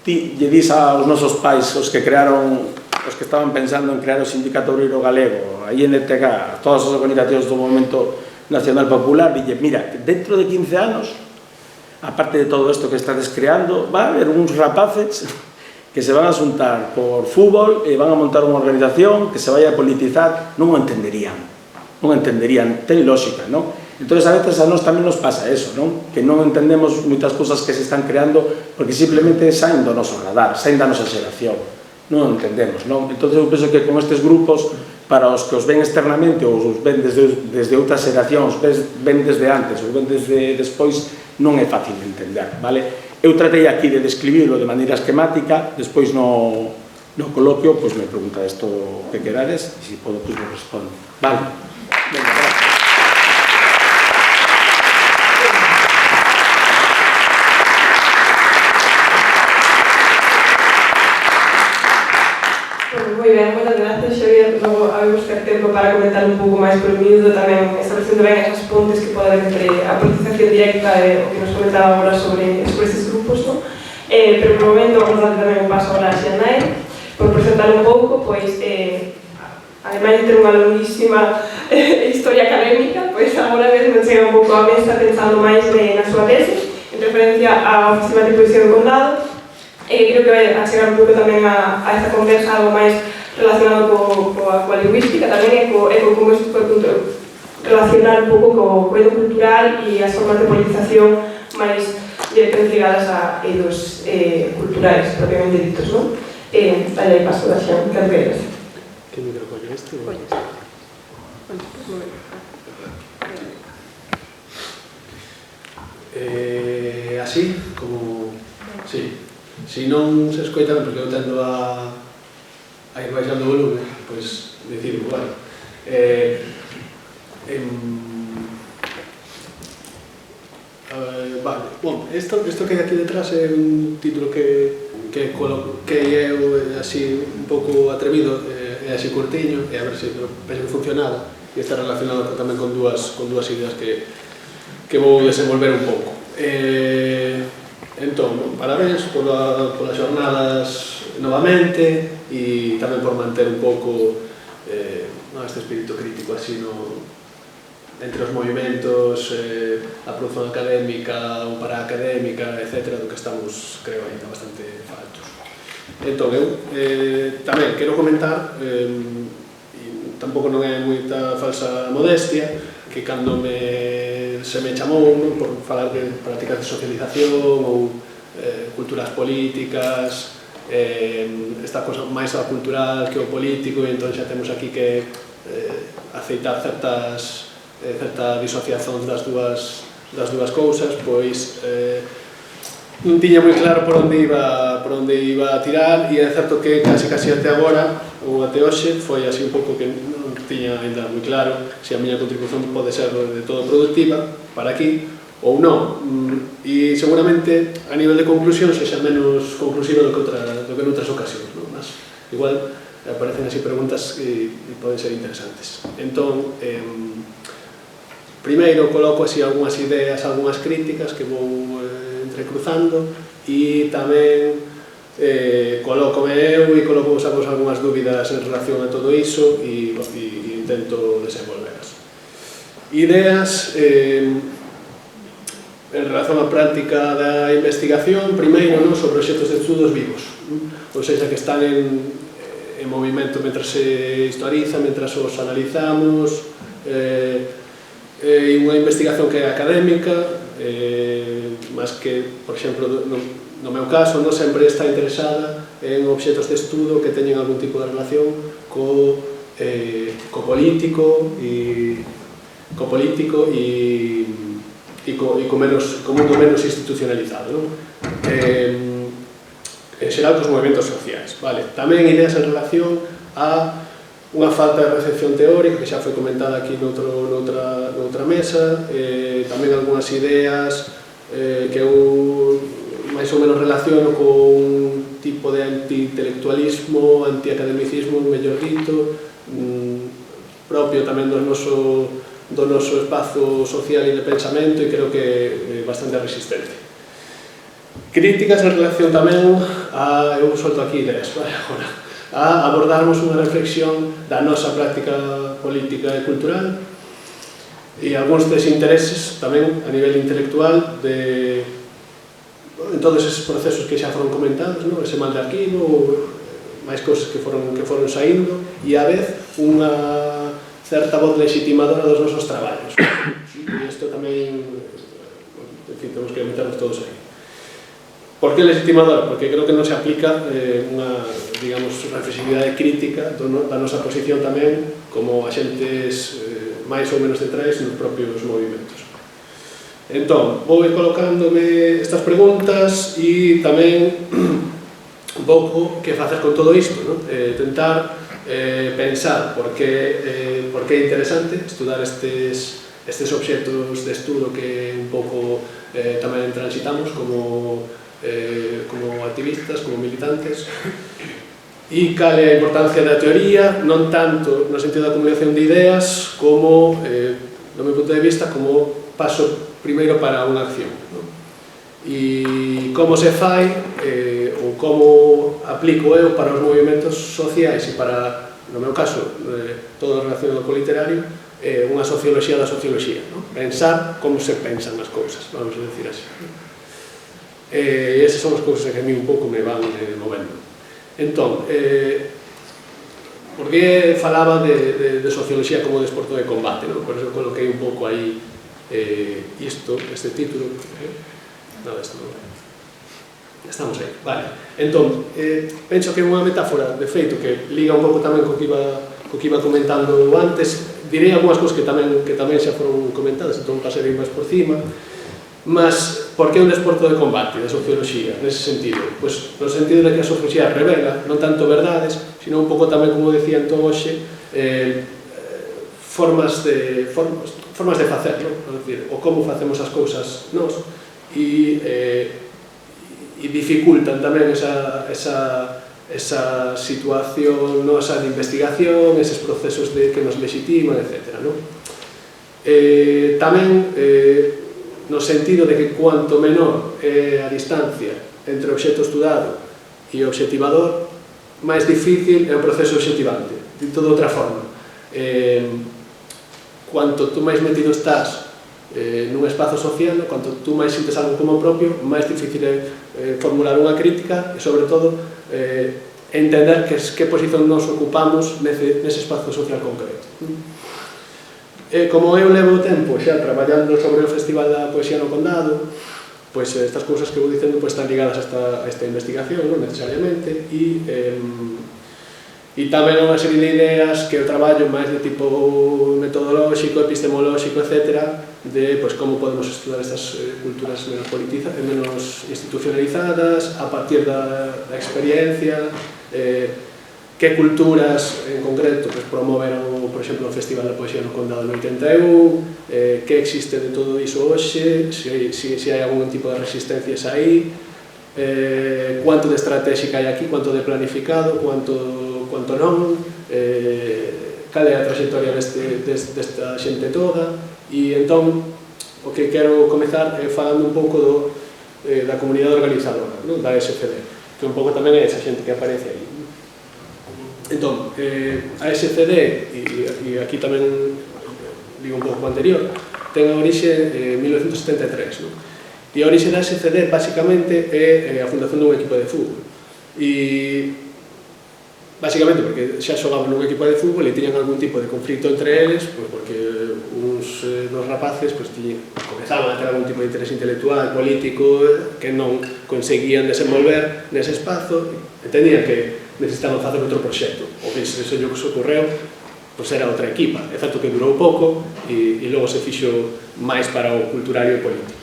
Ti lle dis aos nosos pais, os que crearon, os que estaban pensando en crear o Sindicato Obreiro Galego, a INTG, todas as organizacións do Movimento Nacional Popular, dille, mira, dentro de 15 anos, aparte de todo isto que estades creando, va a haber uns rapaces que se van a xuntar por fútbol e van a montar unha organización que se vai a politizar, non o entenderían, ten lógica, non? Entón, a veces a nós tamén nos pasa eso, non? Que non entendemos moitas cousas que se están creando porque simplemente saen do noso radar, saen da nosa xeración, non o entendemos, non? Entón, eu penso que con estes grupos, para os que os ven externamente ou os ven desde outras xeracións, ven desde antes ou ven desde despois, non é fácil de entender, vale? Eu tratei aquí de describirlo de maneira esquemática, despois no coloquio, pois me pregunta isto que querades, e se podo, pois me respondo. Vale? Venga, gracias. Moi ben, moitas gracias, Xavier. Logo a buscar tempo para comentar un pouco máis por miúdo tamén establecindo ben esas pontes que pode haber entre a politización directa e o que nos comentaba agora sobre estes grupos, non? Pero por momento vamos a dar tamén un paso agora a Xanai por presentar un pouco, pois ademais de ter unha longuísima historia académica, pois agora mesmo chega un pouco á mesa pensando máis na súa tese en referencia ao Festival de Poesía do Condado. Creo que vai a chegar un pouco tamén a esta conversa algo máis relacionado coa lingüística tamén e como isto pode relacionar un pouco co eido cultural e as formas de politización máis directamente ligadas a eidos culturais propiamente ditos, non? Dalle aí paso da Xan, que queres? Que micro coño este? Así, como... Sí. Se non se escoitan, porque eu tendo a ir baixando o volume, pois dicir, bueno, vale, bueno, isto que hai aquí detrás é un título que coloquei eu así un pouco atrevido, é así curtiño, e a ver se penso que funcionaba, e está relacionado tamén con dúas ideas que vou desenvolver un pouco. Entón, parabéns polas xornadas novamente e tamén por manter un pouco este espírito crítico así entre os movimentos, a produción académica ou paraacadémica, etc., do que estamos, creo, ainda bastante faltos. Entón, eu tamén quero comentar, e tampouco non é moita falsa modestia, que cando se me chamou por falar de prácticas de socialización ou culturas políticas, esta cosa máis cultural que o político, e entón xa temos aquí que aceitar certas certa disociación das dúas cousas, pois non tiña moi claro por onde iba a tirar, e é certo que casi até agora, ou até hoxe, foi así un pouco que non tiña ainda moi claro se a miña contribución pode ser de todo productiva para aquí ou non, e seguramente a nivel de conclusión sexa menos conclusiva do que noutras ocasións, non? Mas igual aparecen así preguntas que poden ser interesantes. Entón, primeiro coloco así algunhas ideas, algunhas críticas que vou entrecruzando, e tamén colócome eu e coloco vos algunhas dúbidas en relación a todo iso e intento desenvolveras. Ideas en relación á práctica da investigación, primeiro sobre obxectos de estudos vivos, ou seja, que están en movimento mentras se historiza, mentras os analizamos, e unha investigación que é académica, mas que, por exemplo, no meu caso, non sempre está interesada en obxectos de estudo que teñen algún tipo de relación co político e co mundo menos institucionalizado, non? En xeral, cos movimentos sociais, vale? Tamén ideas en relación a unha falta de recepción teórica, que xa foi comentada aquí noutra mesa, tamén algunhas ideas que eu máis ou menos relaciono con tipo de anti-intelectualismo, anti-academicismo, mellor dito, propio tamén do noso espazo social e de pensamento, e creo que é bastante resistente. Críticas en relación tamén a, eu solto aquí ideas, agora, a abordarmos unha reflexión da nosa práctica política e cultural e algúns des intereses tamén a nivel intelectual en todos eses procesos que xa foron comentados, ese mal de arquivo, máis cousas que foron saindo, e a vez unha certa voz legitimadora dos nosos traballos. E isto tamén, en fin, temos que meternos todos aí. Por que legitimadora? Porque creo que non se aplica unha, digamos, reflexividade crítica da nosa posición tamén como axentes máis ou menos detrás nos propios movimentos. Entón, vou ir colocándome estas preguntas e tamén un pouco que facer con todo isto, tentar pensar por que é interesante estudar estes obxectos de estudo que un pouco tamén transitamos como activistas, como militantes, e cal é a importancia da teoría, non tanto no sentido da comunicación de ideas como, do meu punto de vista, como paso primeiro para unha acción, e como se fai ou como aplico eu para os movimentos sociais e para, no meu caso, todo relacionado co literario, unha socioloxía da socioloxía, pensar como se pensan as cousas, vamos a decir así. E esas son as cousas que a mí un pouco me van movendo. Entón, porque falaba de socioloxía como desporto de combate, por eso coloquei un pouco aí este título. Nada, isto non é. Estamos aí, vale. Entón, penso que é unha metáfora, de feito, que liga un pouco tamén co que iba comentando antes. Direi algunhas cousas que tamén xa foron comentadas, entón pasarei máis por cima. Mas, por que un desporto de combate, de socioloxía, nese sentido? Pois, no sentido de que a socioloxía revela, non tanto verdades, sino un pouco tamén, como decía entón hoxe, formas de facerlo, é dicir, o como facemos as cousas nós, e dificultan tamén esa situación nosa de investigación, eses procesos que nos legitiman, etc. Tamén, no sentido de que cuanto menor é a distancia entre o obxecto estudado e o obxectivador, máis difícil é o proceso obxectivante. De toda outra forma, cuanto tú máis metido estás nun espazo social, cuanto tú máis sintes algo como propio, máis difícil é formular unha crítica e, sobre todo, entender que posición nos ocupamos nese espazo social concreto. Como eu levo tempo xa traballando sobre o Festival da Poesía no Condado, pois estas cousas que vou dicendo están ligadas a esta investigación, non necesariamente, e E tamén unha serie de ideas que eu traballo máis de tipo metodolóxico, epistemolóxico, etc., de como podemos estudar estas culturas menos institucionalizadas, a partir da experiencia, que culturas en concreto promoveron, por exemplo, o Festival da Poesía no Condado no 81, que existe de todo iso hoxe, se hai algún tipo de resistencias aí, cuánto de estratégica hai aquí, cuánto de planificado, cuánto non, cal é a trayectoria desta xente toda. E entón, o que quero comezar é falando un pouco da comunidade organizadora, da SCD, que un pouco tamén é esa xente que aparece aí. Entón, a SCD, e aquí tamén digo un pouco o anterior, ten a orixe en 1973, e a orixe da SCD basicamente é a fundación dun equipo de fútbol. E basicamente porque xa xogaban nun equipo de fútbol e tiñan algún tipo de conflito entre eles, porque uns dos rapaces comezaban a ter algún tipo de interés intelectual, político, que non conseguían desenvolver nese espazo, entendían que necesitaban facer outro proxecto. O que se lle ocorreu era outra equipa, é certo que durou pouco e logo se fixo máis para o cultural e o político.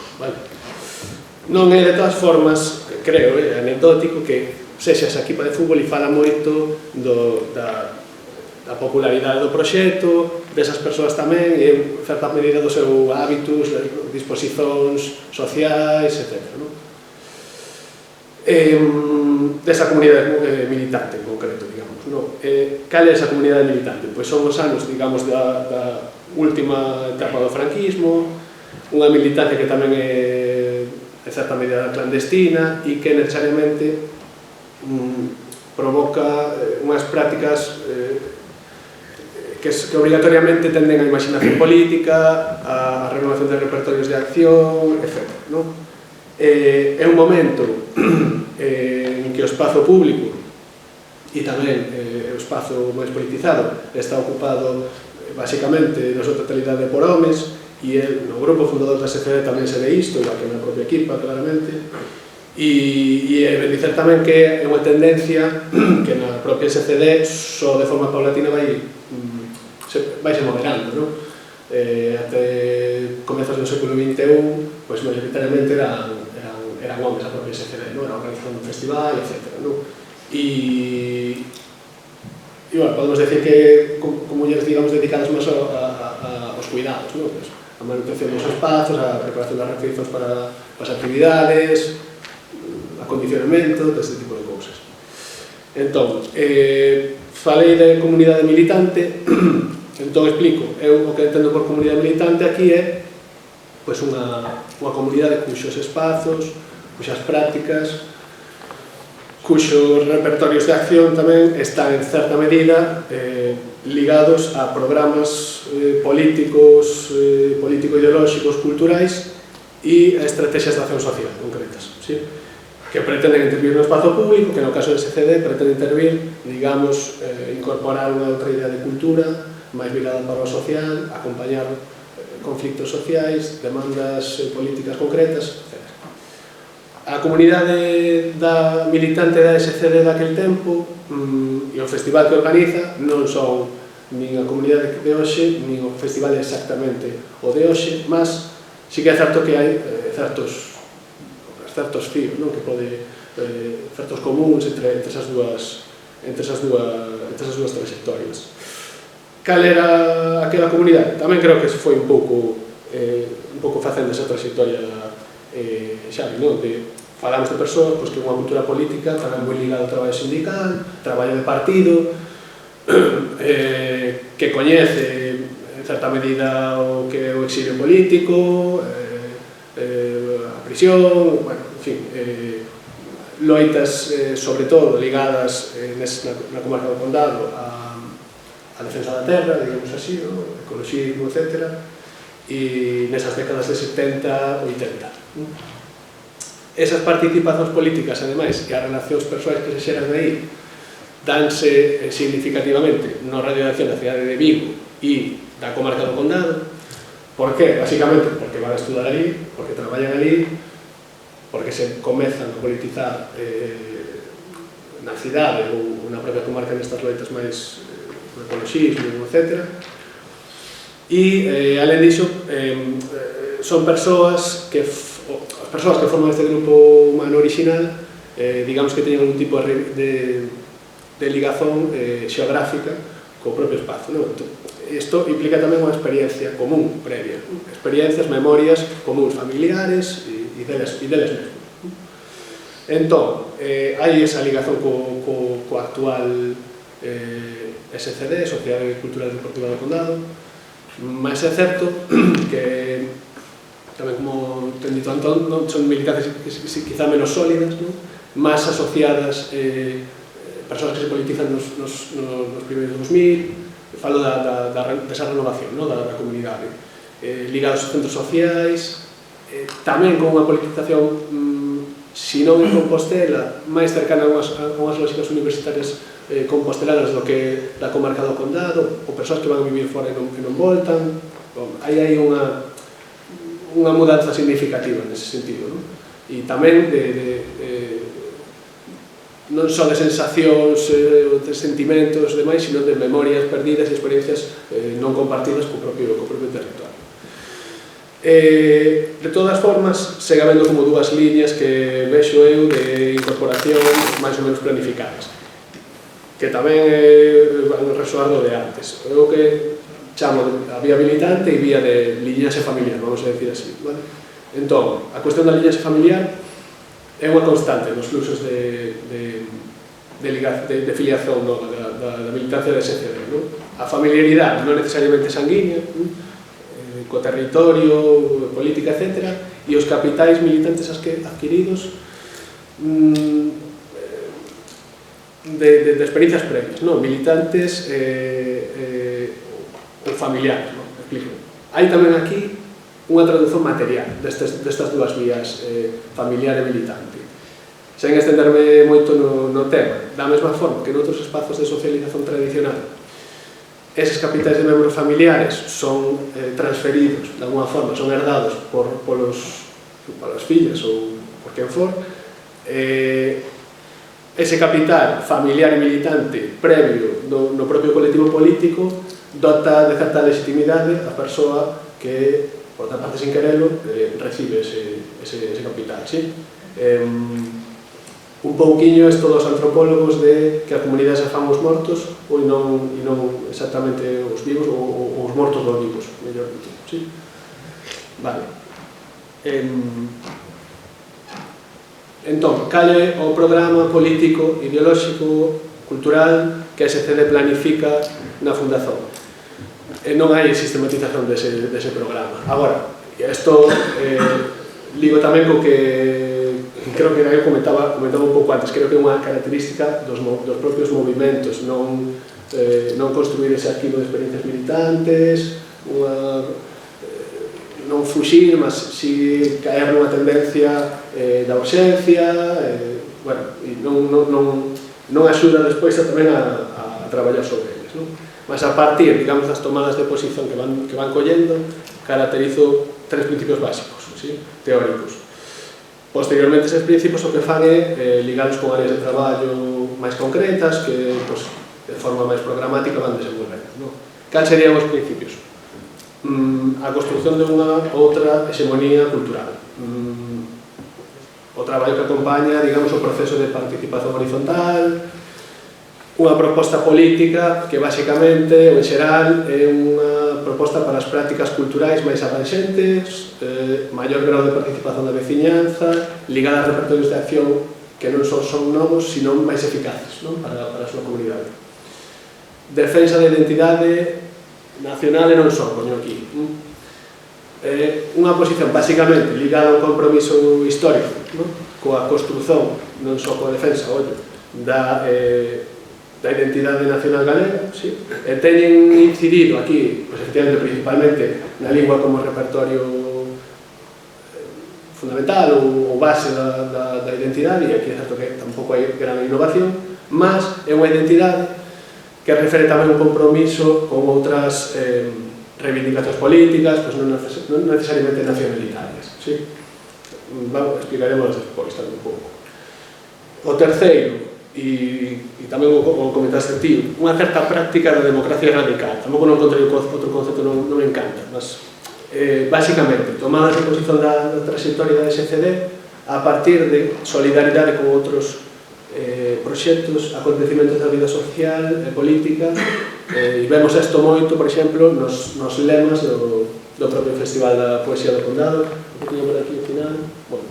Non é de todas formas, creo, anecdótico que sexa esa equipa de fútbol e fala moito da popularidade do proxecto, desas persoas tamén, e en certa medida do seu hábitos, disposicións sociais, etc. Desa comunidade militante en concreto, digamos. Cal é esa comunidade militante? Pois son os anos, digamos, da última etapa do franquismo, unha militancia que tamén é en certa medida clandestina e que necesariamente provoca unhas prácticas que obrigatoriamente tenden a imaginación política, a renovación de repertorios de acción, etc. É un momento en que o espazo público e tamén o espazo máis politizado está ocupado basicamente na súa totalidade por homes, e no grupo fundador da SCD tamén se ve isto, igual que na propia equipa, claramente. E ben dicer tamén que é unha tendencia que na propia SCD só de forma paulatina vai se moderando. Até comezos do século XXI, maioritariamente eran homes a propia SCD, era organización do festival, etc. E podemos decir que con mulleres, digamos, dedicadas máis aos cuidados, a manutención dos espazos, a preparación das refeições para as actividades, acondicionamento, deste tipo de cousas. Entón, falei de comunidade militante, entón explico, eu o que entendo por comunidade militante aquí é unha comunidade cuxos espazos, cuxas prácticas, cuxos repertorios de acción tamén están en certa medida ligados a programas políticos, político-ideolóxicos, culturais e a estrategias de acción social concretas, que pretenden intervir no espazo público, que no caso de SCD pretende intervir, digamos, incorporar unha outra idea de cultura máis virada para o social, acompañar conflictos sociais, demandas políticas concretas, etc. A comunidade militante da SCD daquel tempo e o festival que organiza non son nin a comunidade de hoxe, nin o festival exactamente o de hoxe, mas sí que é certo que hai certos fíos, que pode certos comuns entre esas dúas trayectorias. Cal era aquela comunidade? Tamén creo que foi un pouco facendo esa trayectoria Xavi, falamos de persoas que unha cultura política tamén moi ligada ao traballo sindical, traballo de partido, que coñece en certa medida o que é o exilio político, a prisión, en fin, loitas sobre todo ligadas na comarca do Condado a defensa da terra, digamos así, ecologismo, etc. E nesas décadas de 70, 80. Esas participacións políticas, ademais, e as relacións persoais que se xeran aí, danse significativamente na Radio de Acción da cidade de Vigo e da comarca do Condado. Por que? Básicamente porque van a estudar ali, porque traballan ali, porque se comezan a politizar na cidade ou na propia comarca nestas loitas máis do ecoloxismo, etc. E, alén disso, son persoas que forman este grupo humano original, digamos que teñen algún tipo de ligazón xeográfica co propio espazo. Isto implica tamén unha experiencia común previa, experiencias, memorias comuns, familiares e deles mesmos. Entón, hai esa ligazón co actual SCD, Sociedade Cultural Deportiva do Condado, mas é certo que, tamén como ten dito Antón, son militancias quizá menos sólidas, máis asociadas, persoas que se politizan nos primeiros 2000, falo desa renovación da comunidade, ligados aos centros sociais, tamén con unha politización, se non en Compostela, máis cercana a unhas lógicas universitarias compostelanas do que da comarca do Condado, ou persoas que van a vivir fora e non voltan. Hai unha mudanza significativa nese sentido, e tamén non só de sensacións, de sentimentos, demais, sino de memorias perdidas e experiencias non compartidas co propio territorio. De todas formas, segue habendo como dúas liñas que vexo eu de incorporación máis ou menos planificadas, que tamén van resoar do de antes. Eu que chamo a vía militante e vía de liñaxe familiar, vamos a decir así. Entón, a cuestión da liñaxe familiar é unha constante nos fluxos de filiación da militancia de SCD. A familiaridade non necesariamente sanguínea, co territorio, política, etc. E os capitais militantes adquiridos de experiencias previas, militantes ou familiares. Hai tamén aquí unha traducción material destas dúas vías, familiar e militante. Sen estenderme moito no tema, da mesma forma que noutros espazos de socialización tradicional, eses capitais de membros familiares son transferidos, de alguma forma, son herdados polas fillas ou por quen for, ese capital familiar e militante previo no propio colectivo político dota de certa legitimidade a persoa que, por outra parte sin querelo, recibe ese capital. Un pouquiño isto dos antropólogos de que as comunidades se fan os mortos ou non exactamente os vivos ou os mortos dos vivos, mellor dito. Vale. Entón, cal é o programa político, ideolóxico, cultural que a SCD planifica na Fundación? Non hai sistematización dese programa. Agora, isto ligo tamén co que creo que eu comentaba un pouco antes, creo que é unha característica dos propios movimentos, non construir ese arquivo de experiencias militantes, non fuxir, mas si caer nunha tendencia da urxencia, non axuda despois tamén a traballar sobre eles. Mas a partir, digamos, das tomadas de posición que van collendo, caracterizo tres principios básicos, teóricos. Posteriormente, eses principios o que fan é ligados con áreas de traballo máis concretas que, de forma máis programática, van desenvolvendo. Cal serían os principios? A construción de unha outra hexemonía cultural. O traballo que acompaña, digamos, o proceso de participación horizontal, unha proposta política que, basicamente, ou en xeral, é unha proposta para as prácticas culturais máis abrangentes, maior grau de participación da veciñanza, ligada a repertorios de acción que non son novos, sino máis eficaces para a súa comunidade. Defensa da identidade nacional e non só, poño aquí. Unha posición, basicamente, ligada a un compromiso histórico, coa construción, non só coa defensa, da identidade nacional galega, e teñen incidido aquí, efectivamente, principalmente na lingua como repertorio fundamental ou base da identidade, e aquí é certo que tampouco hai gran innovación, mas é unha identidade que refere tamén un compromiso con outras reivindicacións políticas, non necesariamente nacionalitarias. Explicaremos despois tamén un pouco. O terceiro, e tamén o comentaste ti, unha certa práctica da democracia radical. Tampouco non encontrei outro concepto, non me encanta, mas básicamente, tomadas en posición da trayectoria da SCD a partir de solidaridade con outros proxectos, acontecimentos da vida social e política, e vemos isto moito, por exemplo, nos lemas do propio Festival da Poesía do Condado, que teño por aquí ao final, bueno,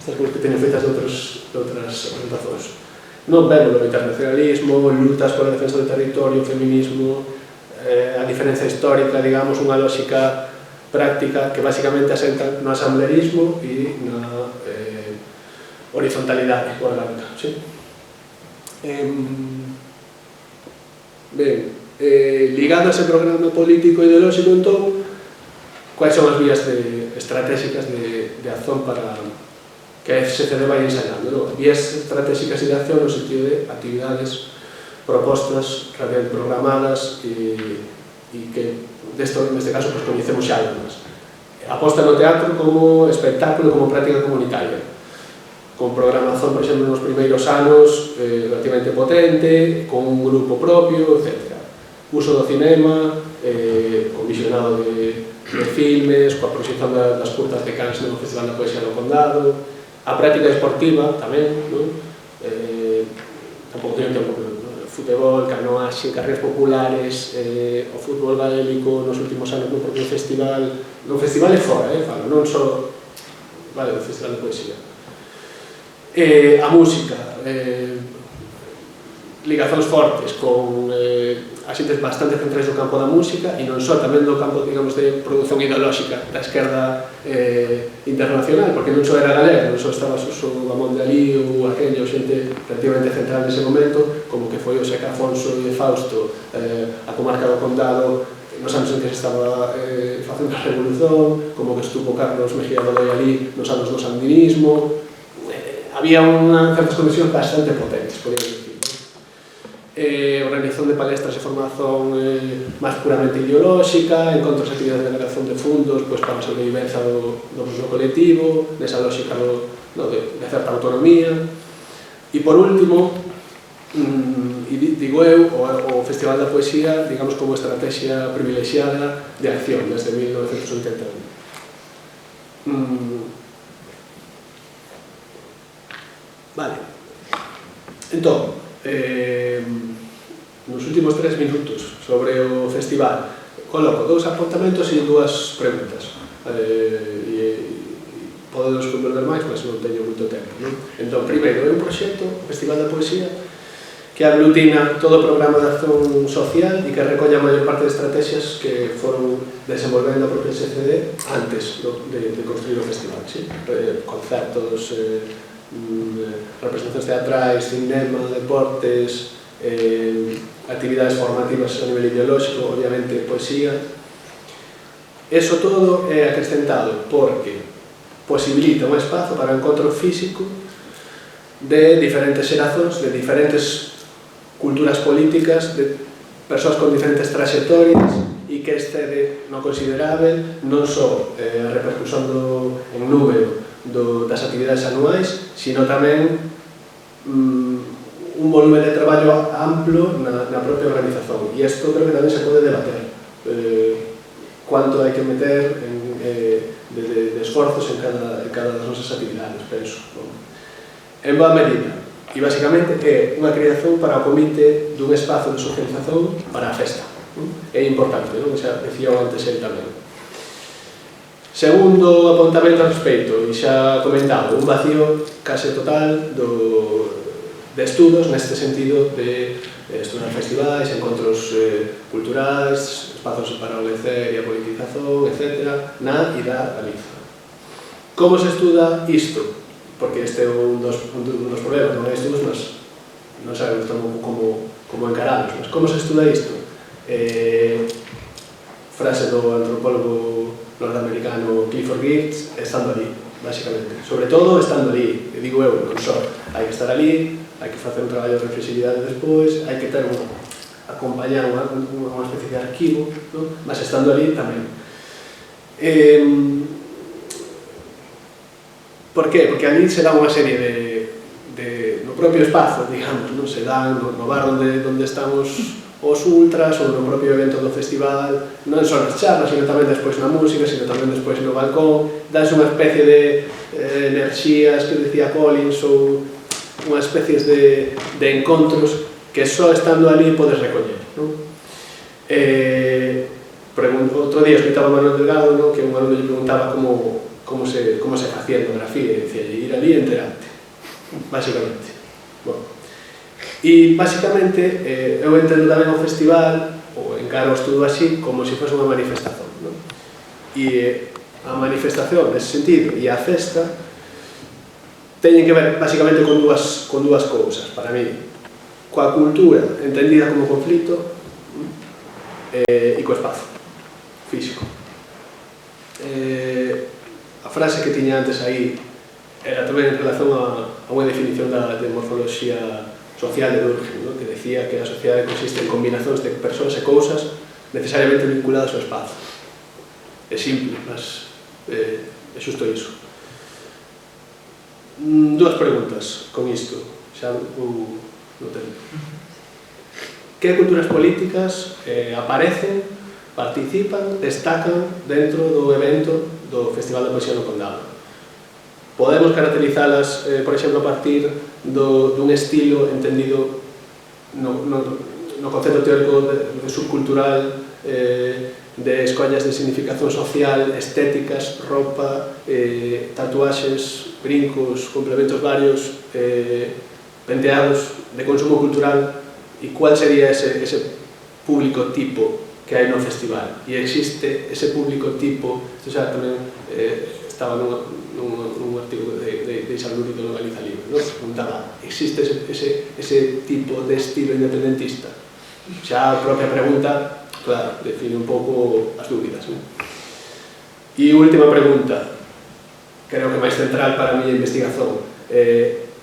estas cousas que teño feitas de outras presentacións. Non vemos o internacionalismo, lutas pola defensa do territorio, o feminismo, a diferencia histórica, digamos, unha lógica práctica que basicamente asenta no asambleísmo e na horizontalidade orgánica. Sí? Ben, ligado a ese programa político e ideolóxico, entón, quais son as vías estratégicas de acción para que a SCD vai ensaiando, non? Vías estratégicas de acción no sentido de actividades, propostas, realmente programadas e que, neste caso, pues, coñecemos xa algunhas. Aposta no teatro como espectáculo, como práctica comunitaria, con programación, por exemplo, nos primeiros anos relativamente potente, con un grupo propio, etc. Uso do cinema, con visionado de filmes, coa proxección das curtas de Cannes no Festival da Poesía do Condado, a práctica esportiva tamén, non? Tampouco teño tempo, futebol, canoaxe, carreiras populares, o fútbol gaélico nos últimos anos no propio festival, no festival é fora, falo, non só, vale, o Festival de Poesía. A música, ligazóns fortes con axentes bastante centrais do campo da música e non só, tamén do campo, digamos, de produción ideolóxica da esquerda internacional, porque non só era galega, non só estaba Suso Gamón de Alí ou aquello, xente relativamente central nese momento, como que foi o Seca Afonso e Fausto, a comarca do Condado, nos anos en que se estaba facendo a revolución, como que estuvo Carlos Mejía Godoy Alí nos anos do sandinismo. Había certas condicións bastante potentes, podemos decir. Organización de palestras e formación máis puramente ideolóxica, encontros e actividades de generación de fundos para a sobrevivencia do colectivo, nesa lógica de certa autonomía. E por último, digo eu, o Festival da Poesía, digamos, como estrategia privilexiada de acción desde 1981. Vale. Entón, nos últimos 3 minutos sobre o festival coloco 2 apontamentos e 2 preguntas. Podedos comprender máis, mas non teño moito tempo, non? Entón, primeiro, é un proxecto, o Festival da Poesía, que aglutina todo o programa de acción social e que recolle a maior parte de estrategias que foron desenvolvendo a propia SCD antes de construir o festival, sí? Concertos, representacións teatrais, cinema, deportes, actividades formativas a nivel ideolóxico, obviamente poesía. Eso todo é acrescentado porque posibilita un espazo para o encontro físico de diferentes xerazóns, de diferentes culturas políticas, de persoas con diferentes trayectorias e que excede no considerável non só a repercusión en número das actividades anuais, sino tamén un volumen de traballo amplo na propia organización. E isto creo que tamén se pode debater. Cuánto hai que meter de esforzos en cada das nosas actividades, penso. En boa medida. E basicamente é unha creación para o comité dun espazo de socialización para a festa. É importante, non? Xa decía antes el tamén. Segundo apontamento ao respecto, e xa comentado, un vacío case total de estudos neste sentido de estudar festivais, encontros culturais, espazos para o lecer e a politización, etc. na e da Galiza. Como se estuda isto? Porque este é un dos problemas, non hai estudos, mas non sabemos como encararlos. Mas como se estuda isto? Frase do antropólogo norteamericano Clifford Geertz, estando ali, basicamente. Sobre todo estando ali, e digo eu, non só. Hai que estar ali, hai que facer un traballo de reflexividade despois, hai que ter acompañar unha especie de arquivo, non? Mas estando ali tamén. Por qué? Porque ali se dá unha serie no propio espazo, digamos, non se dan no bar onde estamos os ultras ou no propio evento do festival, non só nas charlas, sino tamén despois na música, sino tamén despois no balcón, danse unha especie de enerxías que decía Collins ou unhas especies de encontros que só estando ali podes recoller, non? Outro día escoitaba a Manuel Delgado, non? Que un alumno lle preguntaba como se facía etnografía e dicía, ir ali e enterarte, basicamente. Bueno, e basicamente eu entendo tamén o festival, ou encaro o estudo así, como se fose unha manifestación, non? E a manifestación nese sentido e a festa teñen que ver basicamente con dúas cousas, para mí, coa cultura entendida como conflito e co espazo físico. A frase que tiña antes aí era tamén en relación a unha definición de morfoloxía social de Durkheim, que decía que a sociedade consiste en combinacións de persoas e cousas necesariamente vinculadas ao espazo. É simple, mas é xusto iso. Dúas preguntas con isto, xa no tempo. Que culturas políticas aparecen, participan, destacan dentro do evento do Festival da Poesía no Condado? Podemos caracterizalas, por exemplo, a partir dun estilo entendido no concepto teórico de subcultural, de escollas de significación social, estéticas, roupa, tatuaxes, brincos, complementos varios, penteados de consumo cultural, e cuál sería ese público tipo que hai no festival? E existe ese público tipo, isto xa tamén estaba nun artigo de Isabel Lúrido no Galiza Libre, non? Preguntaba, existe ese tipo de estilo independentista? Xa a propia pregunta, claro, define un pouco as dúbidas, non? E última pregunta, creo que máis central para a miña investigación,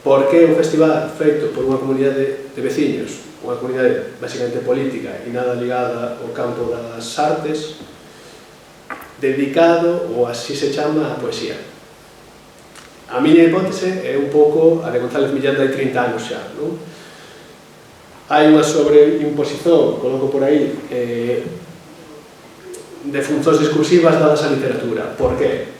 por que un festival feito por unha comunidade de veciños, unha comunidade basicamente política e nada ligada ao campo das artes, dedicado, ou así se chama, a poesía? A miña hipótese é un pouco a de González Millán de hai 30 anos xa, non? Hai unha sobreimposición, coloco por aí, de funcións discursivas dadas á literatura. Por que?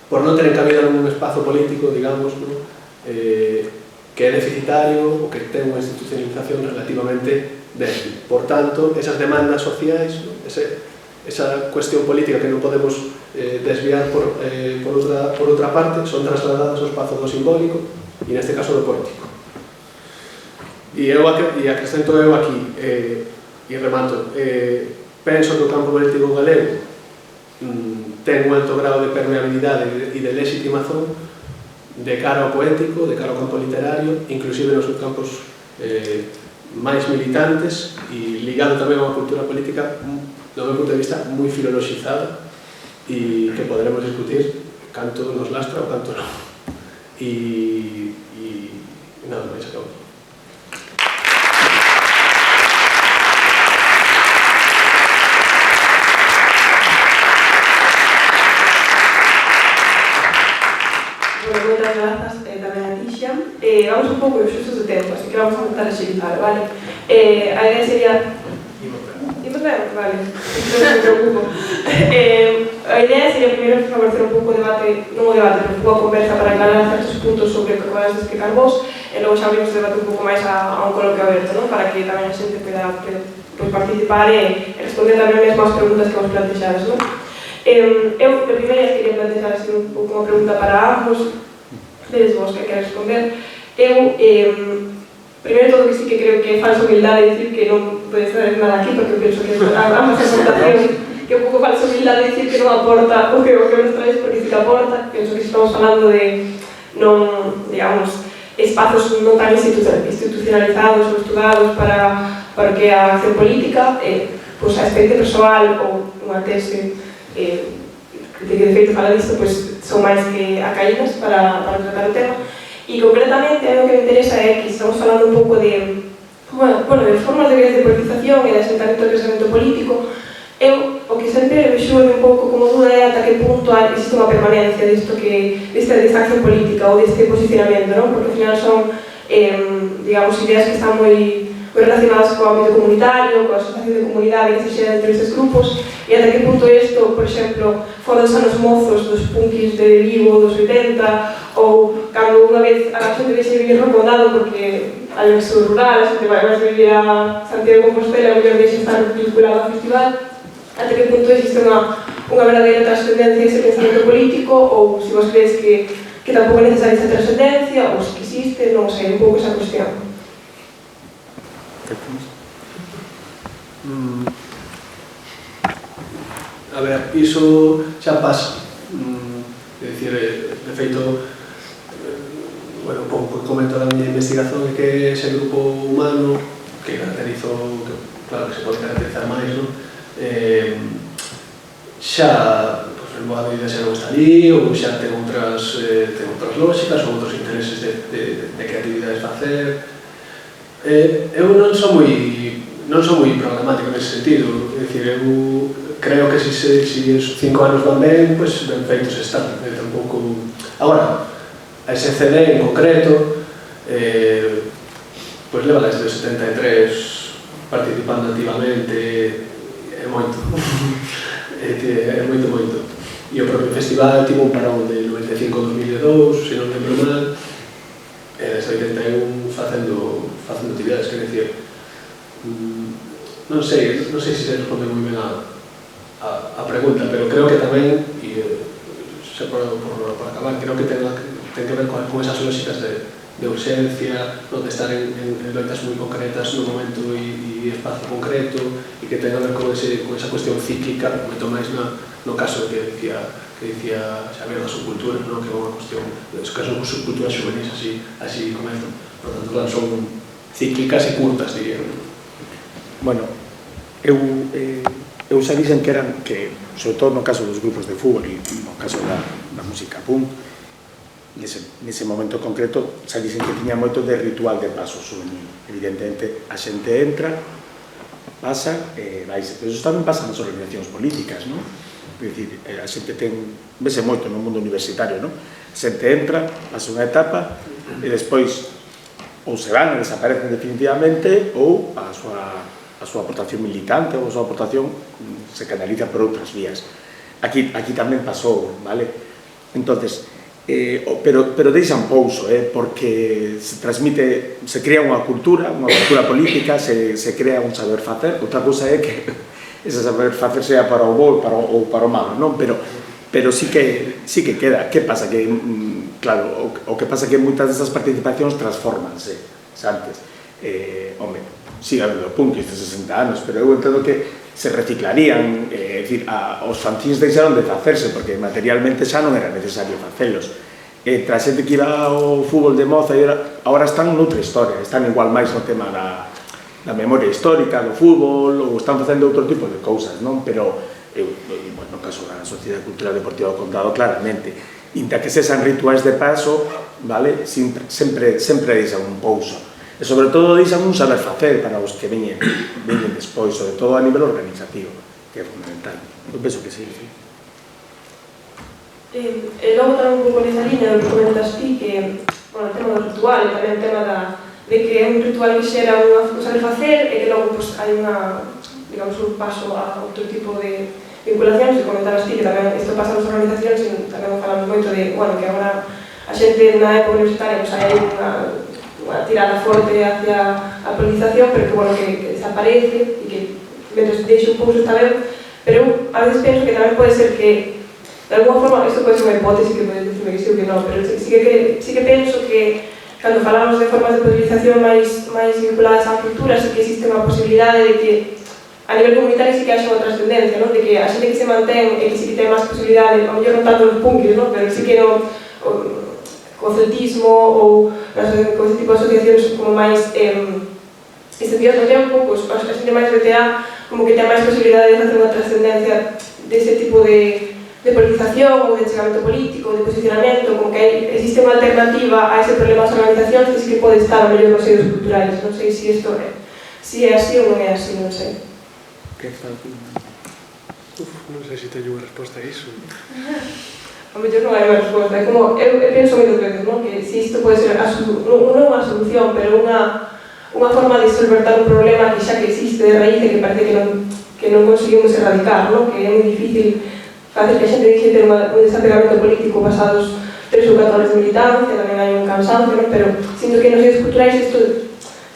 Por non ter encabida nun espazo político, digamos, non? Que é deficitario ou que ten unha institucionalización relativamente débil. Por tanto, esas demandas sociais, non? Esa cuestión política que non podemos desviar por outra parte, son trasladadas ao espazo do simbólico e neste caso do poético. E acrescento eu aquí, e remato, penso que o campo político galego ten un alto grado de permeabilidade e de legitimación de cara ao poético, de cara ao campo literario, inclusive nos campos máis militantes e ligado tamén a unha cultura política, do meu punto de vista, moi filoloxizada e que poderemos discutir canto nos lastra ou canto non. E nada máis, acabo. Bueno, moitas grazas tamén a Tisha. Vamos un pouco xustos de tempo, así que vamos a tentar axilizar, vale? A idea sería... Imos ben? Vale, non me preocupo. A idea sería primeiro favorecer un pouco o debate, non o debate, pero un pouco a conversa para aclarar certos puntos sobre o que acabas de explicar vos, e logo xa abrimos o debate un pouco máis a un coloquio aberto, non? Para que tamén a xente poida participar e responder tamén mesmo as preguntas que vos plantexades, non? Eu, de primeira, quería plantexar así un pouco unha pregunta para ambos, vedes vos que queres responder. Eu, primeiro todo que sí que creo que é falsa humildade dicir que non podes traer nada aquí, porque penso que a nosa presentación que é un pouco falsa humildade dicir que non aporta o que nos traes, porque sí que aporta. Penso que estamos falando de, non, digamos, espazos non tan institucionalizados ou estudados para que a acción política, pois a experiencia persoal ou unha tese de que de feito fala disto, pois son máis que acaídas para tratar o tema. E concretamente, o que me interesa é que estamos falando un pouco de, bueno, de formas de politización e de asentamento do pensamento político. Eu, o que sempre xume un pouco como duda é ata que punto existe unha permanencia desta acción política ou deste posicionamento, non? Porque ao final son, digamos, ideas que están moi relacionadas co ámbito comunitario, coa asociación de comunidade que se xera entre estes grupos, e ata que punto isto, por exemplo, fora dos anos mozos dos punkis de Vigo dos 80, ou cando unha vez a xente deixe de vivir no condado porque hai un estudo rural, a xente vai vivir a Santiago de Compostela, ou mellor deixe estar vinculado ao festival, ata que punto existe unha verdadeira trascendencia ese pensamento político, ou se vos crees que tampouco é necesaria esa trascendencia, ou se que existe, non sei, un pouco esa cuestión. A ver, iso xa pasa. É dicir, de feito, bueno, un pouco comento da miña investigación é que ese grupo humano que caracterizou, que claro que se pode caracterizar máis, non? Xa, en boa medida xa non está ali, ou xa ten outras lógicas ou outros intereses de creatividade de facer. Eu non son moi programático nese sentido, é dicir, eu creo que se os 5 anos van ben, pois ben feitos están, tampouco... Agora, a ese CD en concreto, pois leva desde o 73 participando activamente, é moito, é moito. E o propio festival tivo un parón de 95-2002, se non lembro mal, e desde 81 facendo actividades, quer dicir, non sei se se responde moi ben a pregunta, pero creo que tamén, e xa por acabar, creo que ten que ver con esas lógicas de urxencia, de estar en loitas moi concretas no momento e espacio concreto, e que ten a ver con esa cuestión cíclica, moito máis no caso que dicía Xavier das subculturas, que é unha cuestión, nos casos de subculturas juvenis, así comento. Por tanto, claro, son cíclicas e curtas, diría. Bueno, eu xa dixen que, sobre todo no caso dos grupos de fútbol e no caso da música punk, nese momento concreto xa dixen que tiña moito de ritual de paso juvenil. Evidentemente, a xente entra, pasa e vaise. Pero iso tamén pasa nas organizacións políticas, non? É dicir, a xente vese moito no mundo universitario, non? A xente entra, pasa unha etapa e despois ou se van e desaparecen definitivamente ou a súa aportación militante ou a súa aportación se canaliza por outras vías. Aquí tamén pasou, vale? Entonces, pero deixan pouso, porque se transmite, se crea unha cultura política, se crea un saber facer. Outra cousa é que ese saber facer sea para o bo ou para o malo, non? Pero sí que queda. Que pasa? Que, claro, o que pasa é que moitas desas participacións transformanse, antes. Home, sigue habendo punkis de 60 anos, pero eu entendo que se reciclarían, é dicir, os fanzines deixaron de facerse, porque materialmente xa non era necesario facelos. Tra xente que iba ao fútbol de moza, agora están noutra historia, están igual máis no tema da memoria histórica do fútbol, ou están facendo outro tipo de cousas, non? Pero, no caso da Sociedade Cultural Deportiva do Condado, claramente, inda que sean rituais de paso, vale, sempre deixan un pouso. E sobre todo deixan un saber facer para os que veñen despois, sobre todo a nivel organizativo, que é fundamental. Eu penso que sí. E logo tamén un pouco nesa liña do que comentas ti, que, bueno, o tema do ritual e tamén o tema de que é un ritual que xera un saber facer e que logo hai unha, digamos, un paso a outro tipo de vinculacións, e comentabas ti que tamén isto pasa nas organizacións e tamén falamos moito de, bueno, que agora a xente na época universitaria hai unha tirada forte hacia a politización, pero que, bueno, que desaparece e que mentre deixe un pouco está ben, pero eu a veces penso que tamén pode ser que de alguma forma, isto pode ser unha hipótese que pode decirme que sí ou que non, pero sí que penso que cando falamos de formas de politización máis vinculadas á cultura, sí que existe unha posibilidade de que a nivel comunitario sí que haxa unha trascendencia, non? De que a xente que se mantén e que sí que ten máis posibilidade, ao mellor non tanto nos punkis, non? Pero sí que co celtismo ou con ese tipo de asociacións como máis extendidas no tempo, pois a xente máis veterá como que ten máis posibilidade de facer unha trascendencia dese tipo de politización ou de chegamento político, de posicionamento, como que existe unha alternativa a ese problema das organizacións que sí que pode estar ao mellor nos eidos culturales. Non sei se isto é así ou non é así, non sei. Que está aquí? Non sei se teño unha resposta a iso. A mellor non hai unha resposta. É como, eu penso moitas veces, non? Que se isto pode ser non unha solución, pero unha forma de solventar un problema que xa que existe de raíz e que parece que non conseguimos erradicar, non? Que é moi difícil facer que a xente deixe ter un desapegamento político basados 3 ou 4 horas de militancia, tamén hai un cansancio, non? Pero sinto que nos eidos culturais isto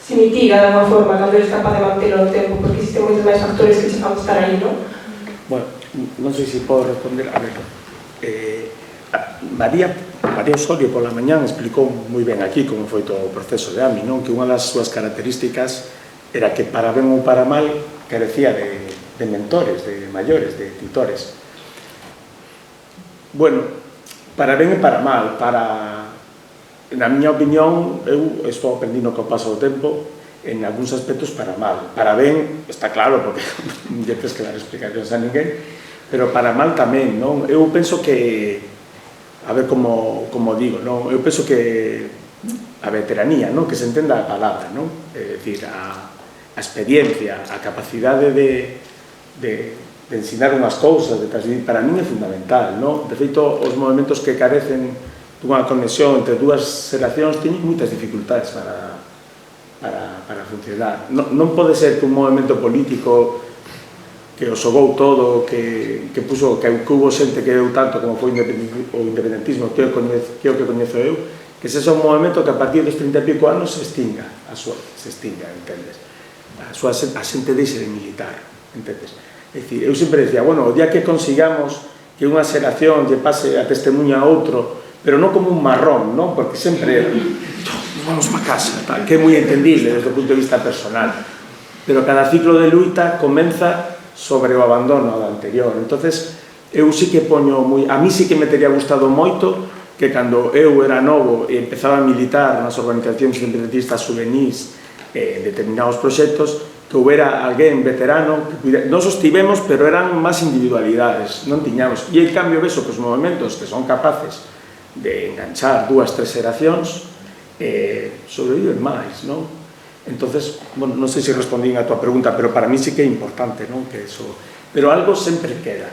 se mitiga de alguma forma cando eres capaz de mantelo no tempo, porque existen moitos máis factores que se fan estar aí, non? Bueno, non sei se podo responder. A ver, María Osorio pola mañán explicou moi ben aquí como foi todo o proceso de AMI, non? Que unha das súas características era que para ben ou para mal carecía de mentores, de maiores, de tutores. Bueno, para ben e para mal, na miña opinión, eu estou aprendendo co paso do tempo, en algúns aspectos para mal. Para ben, está claro, porque non lle tens que dar explicacións a ninguén, pero para mal tamén, non? Eu penso que, a ver como digo, non? Eu penso que a veteranía, non? Que se entenda a palabra, non? É dicir, a experiencia, a capacidade de ensinar unhas cousas, de transmitir, para min é fundamental, non? De feito, os movimentos que carecen dunha conexión entre dúas xeracións teñen moitas dificultades para funcionar. Non pode ser que un movimento político que o xogou todo, que hubo xente que deu tanto como foi o independentismo, que é o que coñezo eu, que sexa un movimento que a partir dos 30 e pico anos se extinga, entendes? A xente deixe de militar, entendes? É dicir, eu sempre decía, bueno, o día que consigamos que unha xeración lle pase a testemunha a outro, pero non como un marrón, non? Porque sempre vamos para casa, tal, que é moi entendible desde o punto de vista personal, pero cada ciclo de luita comeza sobre o abandono do anterior. Entonces, eu sí que poño moi... A mí sí que me teria gustado moito que cando eu era novo e empezaba a militar nas organizacións independentistas juvenis en determinados proxectos, que houbera alguén veterano que puidera... Nos os tivemos, pero eran máis individualidades, non tiñamos. E en cambio, veso que os movimentos que son capaces de enganchar 2, 3 xeracións sobreviven máis, non? Entonces, bueno, non sei se respondín a tua pregunta, pero para mí sí que é importante, non? Que eso... Pero algo sempre queda,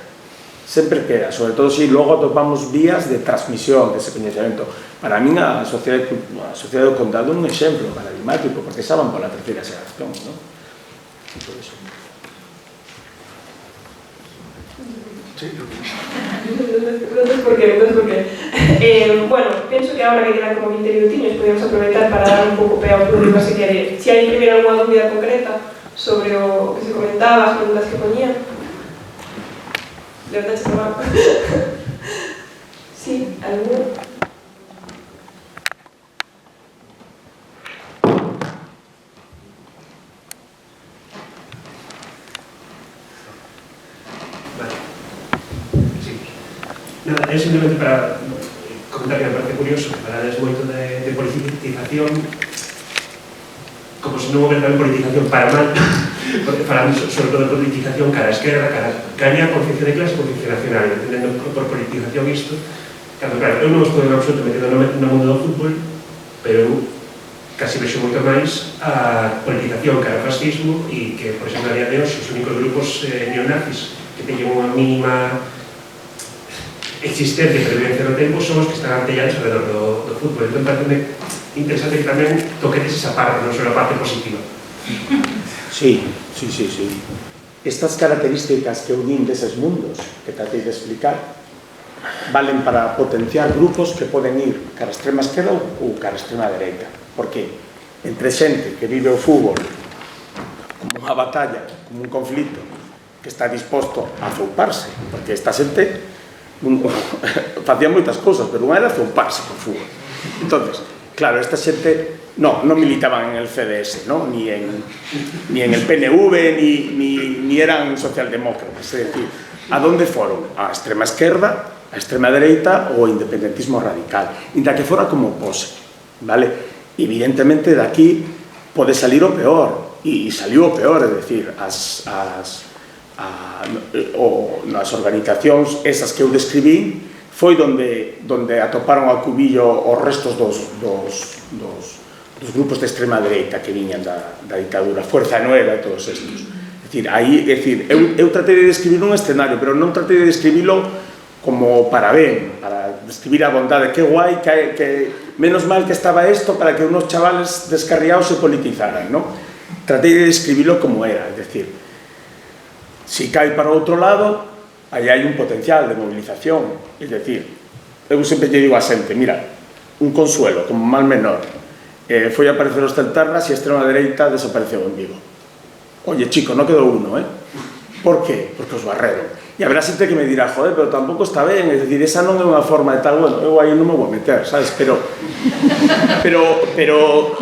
sobre todo se logo atopamos vías de transmisión dese coñecemento. Para min a sociedade do condado é un exemplo paradigmático, porque xa van pola terceira xeración, non? Por eso. Sí, Non sei por qué. Bueno, penso que agora que quedan como 20 minutinhos podemos aproveitar para dar un pouco pé ao público se quere. Se hai primeiro alguna dúbida concreta sobre o que se comentaba, as preguntas que poñían. Levantaxe a mano. Sí, algún? Nada, é simplemente para comentar que me parece curioso que falades moito de politización como se non houbera tamén politización para mal, porque falamos sobre todo de politización cara a esquerda, gaña a conciencia de clase e conciencia nacional, entendendo por politización isto. Claro, eu non estou en absoluto metido no mundo do fútbol, pero eu casi vexo moito máis a politización cara ao fascismo e que, por exemplo, a día de hoxe, os únicos grupos neonazis que teñen unha mínima existente e previvencia no tempo son os que están artellados alrededor do fútbol. Entón, parece interesante que tamén toquedes esa parte, non só a parte positiva. Sí. Estas características que eu din deses mundos que tratei de explicar valen para potenciar grupos que poden ir cara a extrema esquerda ou cara a extrema dereita. Porque entre xente que vive o fútbol como unha batalla, como un conflito, que está disposto a zouparse, porque esta xente facían moitas cousas, pero unha era zouparse co fútbol. Entonces, claro, esta xente non militaban en el CDS, ¿no? ni en el PNV, ni eran socialdemócratas. Es decir, a donde foron? A extrema esquerda, a extrema dereita ou independentismo radical. Inda que fora como pose, vale? Evidentemente, de aquí pode salir o peor, e saliu o peor, é dicir, nas organizacións esas que eu describí foi donde atoparon ao cubillo os restos dos grupos de extrema dereita que viñan da ditadura, Fuerza Nueva e todos estos. Eu tratei de describir un escenario, pero non tratei de describilo como para ben, para describir a bondade, que guai, que menos mal que estaba isto para que unos chavales descarriados se politizaran, non? Tratei de describilo como era, é dicir, si cae para outro lado, aí hai un potencial de movilización, é dicir, eu sempre lle digo a xente, mira, un consuelo, como mal menor, foi a aparecer os celtarras e a extrema dereita desapareceu en Vigo. Oye, chico, non quedou uno, Por qué? Porque os barreron. E haberá xente que me dirá, joder, pero tampouco está ben, é dicir, esa non é unha forma de tal, bueno, eu aí non me vou meter, sabes, pero,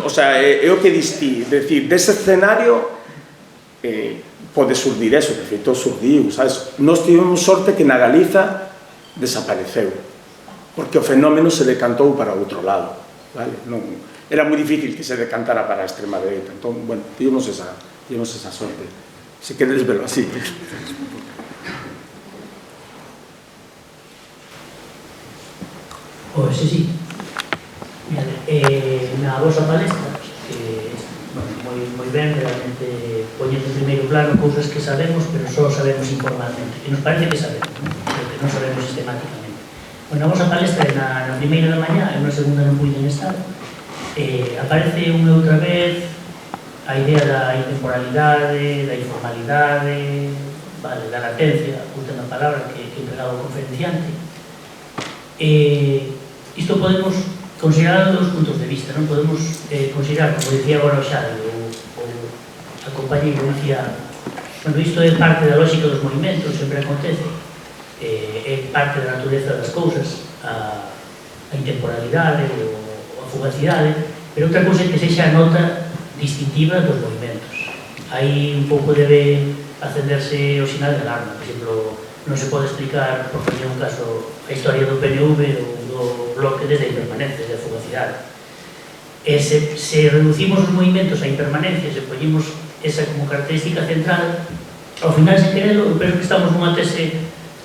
o sea, é o que distí, é dicir, dese escenario pode surdir eso, de feito surdiu, sabes, nos tivemos sorte que na Galiza desapareceu, porque o fenómeno se decantou para outro lado, vale, non, era moi difícil que se decantara para a extrema dereita, entón, bueno, tivemos esa sorte, se queres verlo así. Pois sí. Na vosa palestra, moi ben, realmente poñendo en primeiro plano cousas que sabemos, pero só sabemos informalmente, que nos parece que sabemos, pero que non sabemos sistemáticamente. Na vosa palestra, na primeira da mañá, e na segunda non puiden estar, aparece unha outra vez a idea da intemporalidade, da informalidade, da latencia, última palabra que empregaba o conferenciante. Isto podemos considerar dos puntos de vista, non podemos considerar, como dicía agora o Xavi, ou a compañeira dicía, bueno, isto é parte da lógica dos movimentos, sempre acontece, é parte da natureza das cousas, a intemporalidade ou a fugacidade, pero outra cousa é que sexa a nota distintiva dos movimentos. Aí un pouco debe acenderse o sinal de alarma, por exemplo, non se pode explicar, por fazer un caso, a historia do PNV ou do bloque desde a impermanencia, desde a fugacidade. Se reducimos os movimentos a impermanencia, se poñemos esa como característica central, ao final, se querelo, eu penso que estamos nunha tese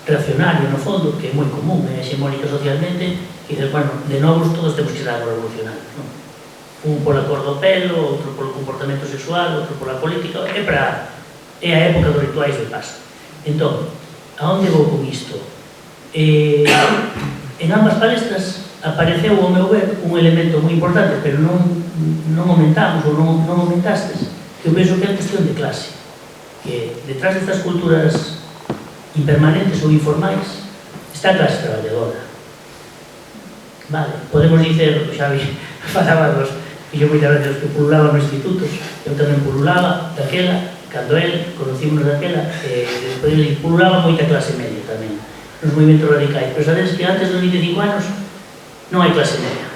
reaccionaria, no fondo, que é moi común, é hexemónica socialmente, e dices, bueno, de novos todos temos que ser algo revolucionario, non? Un pola cor do pelo, outro polo comportamento sexual, outro pola política, é a época dos rituais de paso. Entón, a onde vou con isto? En ambas palestras apareceu, ao meu ver, un elemento moi importante, pero non aumentamos ou non aumentastes, que eu penso que é a cuestión de clase, que detrás destas culturas impermanentes ou informais está a clase traballadora. Vale, podemos dicer, Xavi falaba dos, e eu moitas veces que pululaba nos institutos, eu tamén pululaba daquela, cando el, conocímonos daquela, despois pululaba moita clase media tamén, nos movimentos radicais, pero sabedes que antes dos 25 anos non hai clase media,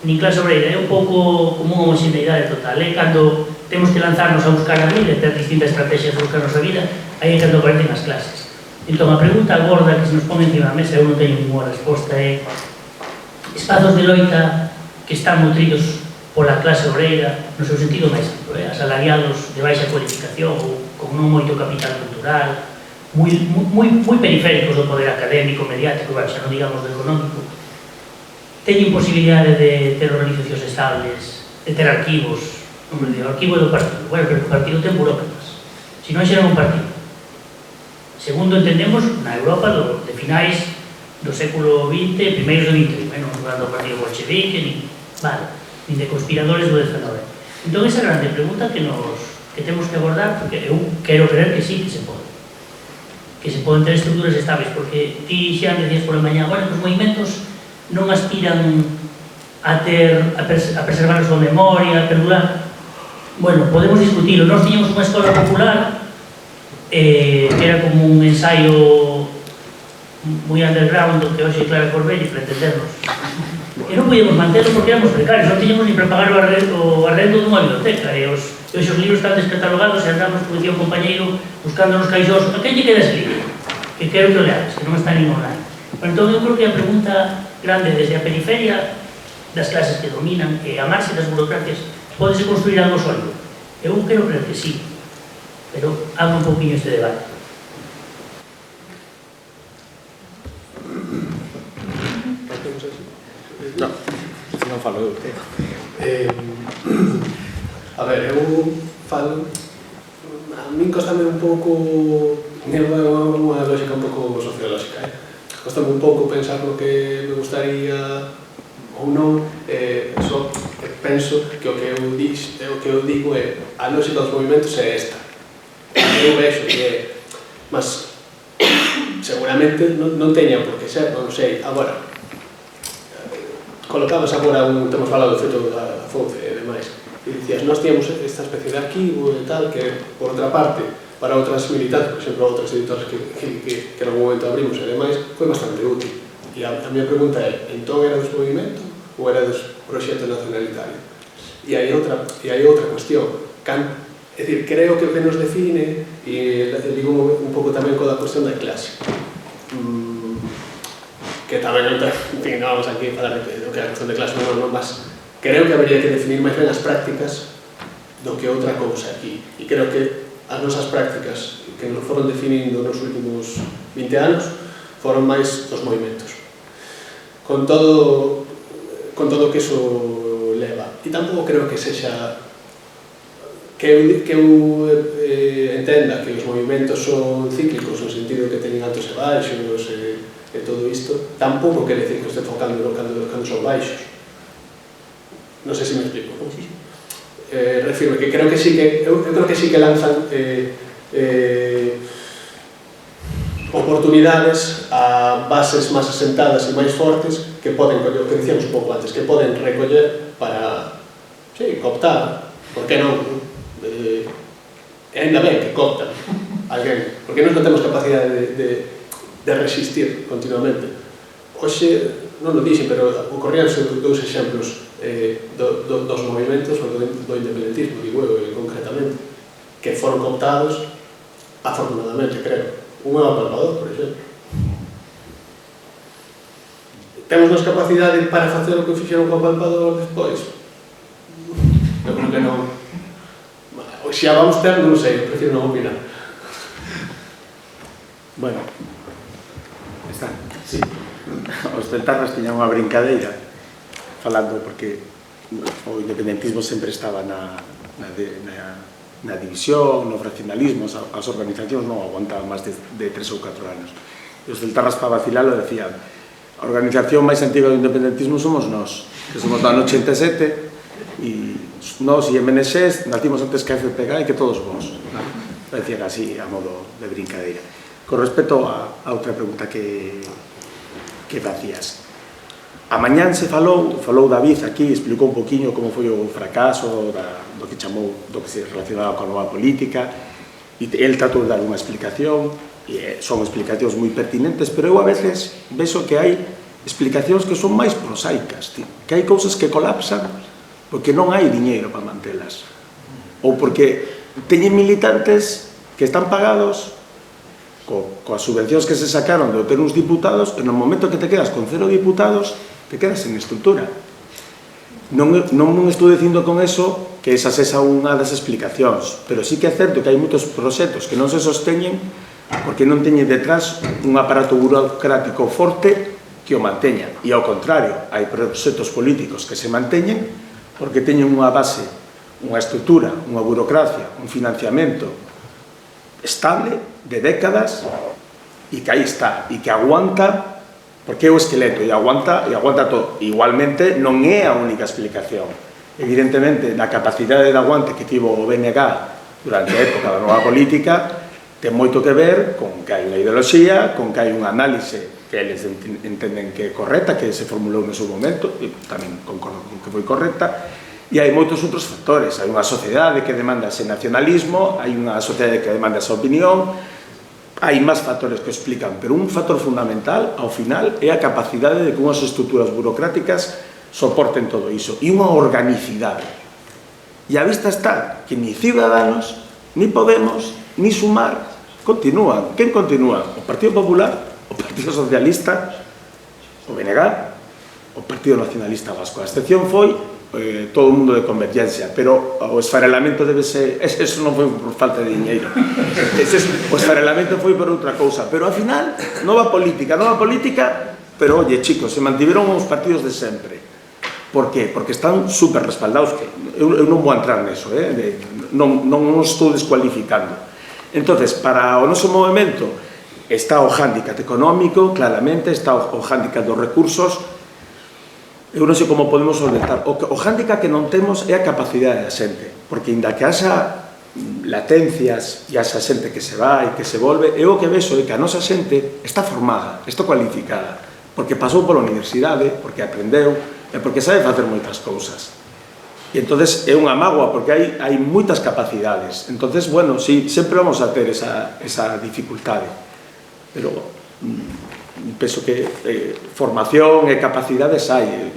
nin clase obreira, é un pouco como unha homoxeneidade total, cando temos que lanzarnos a buscar a vida, ter distintas estrategias de buscar a nosa vida, aí é cando aparecen as clases. Entón, a pregunta gorda que se nos pone encima da mesa, eu non teño ninguna resposta, é espazos de loita que están nutridos pola clase obreira, no seu sentido máis amplo, asalariados de baixa cualificación ou con non moito capital cultural, moi periféricos do poder académico, mediático, xa non digamos do económico, teñen posibilidade de ter organizacións estables, de ter arquivos, o arquivo do partido, bueno, pero o partido ten burócratas, se non xeran un partido. Segundo entendemos, na Europa de finais do século XX, primeiros do XX, non falando do partido bolchevique, nin de conspiradores do XIX. Entón, esa grande pregunta que temos que abordar, porque eu quero creer que sí, que se pode. Que se poden ter estructuras estables, porque ti xa decías por a mañá, bueno, os movimentos non aspiran a preservar a súa memoria, a perdurar. Bueno, podemos discutirlo. Nós tiñamos unha escola popular que era como un ensayo moi underground do que hoxe Clara Corbelli, para entendernos. E non podíamos manterlo porque éramos precarios, non tiñamos ni para pagar o arrendo dunha biblioteca, e hoxe os libros están descatalogados e andamos, como dicía un compañeiro, buscando nos caixós, a quen lle queda ese libro? Que quero que o leades, que non está nin online. Entón, eu creo que a pregunta grande desde a periferia das clases que dominan, que a marxe das burocracias, podese construir algo sólido. Eu quero creer que sí, pero abro un pouquinho este debate. Non falo eu. A ver, eu falo A min costame un pouco, unha lógica un pouco sociolóxica, costame un pouco pensar no que me gustaría ou non, só penso que o que eu digo é a lógica dos movimentos é esta. Eu vexo que é, mas seguramente non teña por que ser, non sei. Agora, colocabas agora temos falado do efecto da Fouce e demais, e dicías, nós tíamos esta especie de arquivo e tal, que por outra parte, para outras militantes, por exemplo, outras editoras que en algún momento abrimos e demais, foi bastante útil. E a minha pregunta é, entón era dos movimentos ou era dos proxectos nacionalitarios? E hai outra cuestión. É dicir, creo que o que nos define, e digo un pouco tamén coa cuestión da clase, que tamén non vamos aquí a falar do que é a cuestión de clase, non, mas creo que habería que definir máis ben as prácticas do que outra cousa aquí. E creo que as nosas prácticas que nos foron definindo nos últimos 20 anos foron máis dos movimentos. Con todo o que iso leva. E tampouco creo que sexa que eu entenda que os movimentos son cíclicos no sentido que teñen altos e baixos e todo isto, tampouco quere decir que este focando cando son baixos. Non sei se me explico. Refirme que creo que sí que eu creo que sí que lanzan oportunidades a bases máis asentadas e máis fortes que poden, o que dicíamos un pouco antes, que poden recoller para cooptar, por que non? E ainda ben que cooptan alguén, porque nós non temos capacidade de resistir continuamente. Hoxe, non lo dixen, pero ocorríanse dous exemplos dos movimentos do independentismo, digo eu, concretamente, que foron cooptados, afortunadamente, creo. Un é o Palpador, por exemplo. Temos nos capacidade para facer o que fixeron co Palpador despois? Eu creo que non. Se a vamos ter, non sei, prefiro non opinar. Bueno, está, sí. Os celtarras tiñan unha brincadeira falando porque o independentismo sempre estaba na división, no fraccionalismo, as organizacións non aguantaban máis de 3 ou 4 anos. E os celtarras para vacilalo decían: a organización máis antiga do independentismo somos nós, que somos do ano 87 e nós e MNX nacimos antes que a FPG e que todos vos. Decían así a modo de brincadeira. Con respecto a outra pregunta que facías, a mañán se falou David aquí, explicou un poquinho como foi o fracaso do que chamou, do que se relacionaba coa nova política, e el tratou de dar unha explicación, e son explicacións moi pertinentes, pero eu a veces vexo que hai explicacións que son máis prosaicas, que hai cousas que colapsan porque non hai diñeiro para mantelas, ou porque teñen militantes que están pagados coas subvencións que se sacaron de ter uns diputados, e no momento que te quedas con 0 diputados te quedas sen estrutura. Non estou dicindo con eso que esa sexa unha das explicacións, pero sí que é certo que hai moitos proxectos que non se sosteñen porque non teñen detrás un aparato burocrático forte que o manteña, e ao contrario, hai proxectos políticos que se manteñen porque teñen unha base, unha estrutura, unha burocracia, un financiamento estable de décadas e que aí está, e que aguanta, porque é o esqueleto e aguanta todo. Igualmente non é a única explicación. Evidentemente, na capacidade de aguante que tivo o BNG durante a época da nova política ten moito que ver con que hai unha ideoloxía, con que hai unha análise que eles entenden que é correcta, que se formulou no seu momento, e tamén concordo con que foi correcta, e hai moitos outros factores. Hai unha sociedade que demanda ese nacionalismo, hai unha sociedade que demanda esa opinión, hai máis factores que explican, pero un factor fundamental, ao final, é a capacidade de que unhas estruturas burocráticas soporten todo iso, e unha organicidade. E a vista está que ni Ciudadanos, ni Podemos, ni Sumar continúan. Quen continúa? O Partido Popular, o Partido Socialista, o BNG, o Partido Nacionalista Vasco. A excepción foi todo o mundo de Convergencia, pero o esfarelamento debe ser, eso non foi por falta de diñeiro, o esfarelamento foi por outra cousa, pero ao final, nova política, pero oye chicos, se mantiveron os partidos de sempre, Por qué? Porque están super respaldados. Eu non vou entrar neso, non os estou descualificando. Entonces, para o noso movimento está o hándicap económico, claramente, está o hándicap dos recursos. Eu non sei como podemos solventar. O hándicap que non temos é a capacidade da xente, porque inda que haxa latencias e haxa xente que se vai, que se volve, eu o que vexo é que a nosa xente está formada, está cualificada, porque pasou pola universidade, porque aprendeu, e porque sabe facer moitas cousas. E entonces é unha mágoa, porque hai moitas capacidades. Entonces, bueno, sí, sempre vamos a ter esa dificultade. Pero penso que formación e capacidades hai.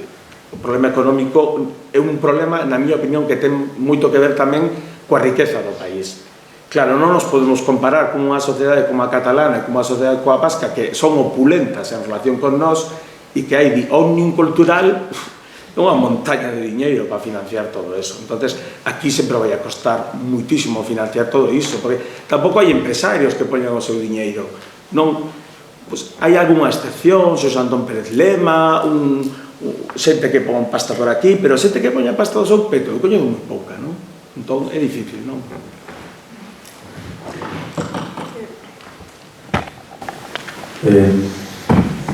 O problema económico é un problema, na miña opinión, que ten moito que ver tamén coa riqueza do país. Claro, non nos podemos comparar con unha sociedade como a catalana e con unha sociedade como a vasca, que son opulentas en relación con nós, e que hai de omnium cultural unha montaña de diñeiro para financiar todo eso. Entonces, aquí sempre vai a costar muitísimo financiar todo iso, porque tampouco hai empresarios que poñan o seu diñeiro. Non, pues, hai algunha excepción, Xosé Antón Pérez Lema, xente que pon pasta por aquí, pero xente que poña pasta do seu peto, eu coño moi pouca, non? Entón, é difícil, non?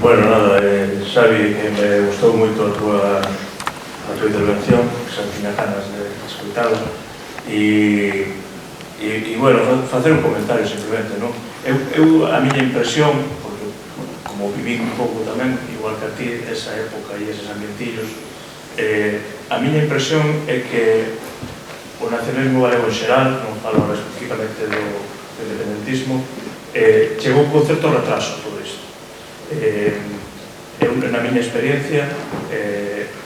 Bueno, nada, Xavi, que me gustou moito a tua intervención, xa tiña ganas de escutarla, e bueno, facer un comentario simplemente, non? A miña impresión, porque como viví un pouco tamén, igual que a ti, esa época e eses ambientillos, a miña impresión é que o nacionalismo galego en xeral, non falo ahora especificamente do independentismo, chegou con certo retraso a todo isto. Na miña experiencia,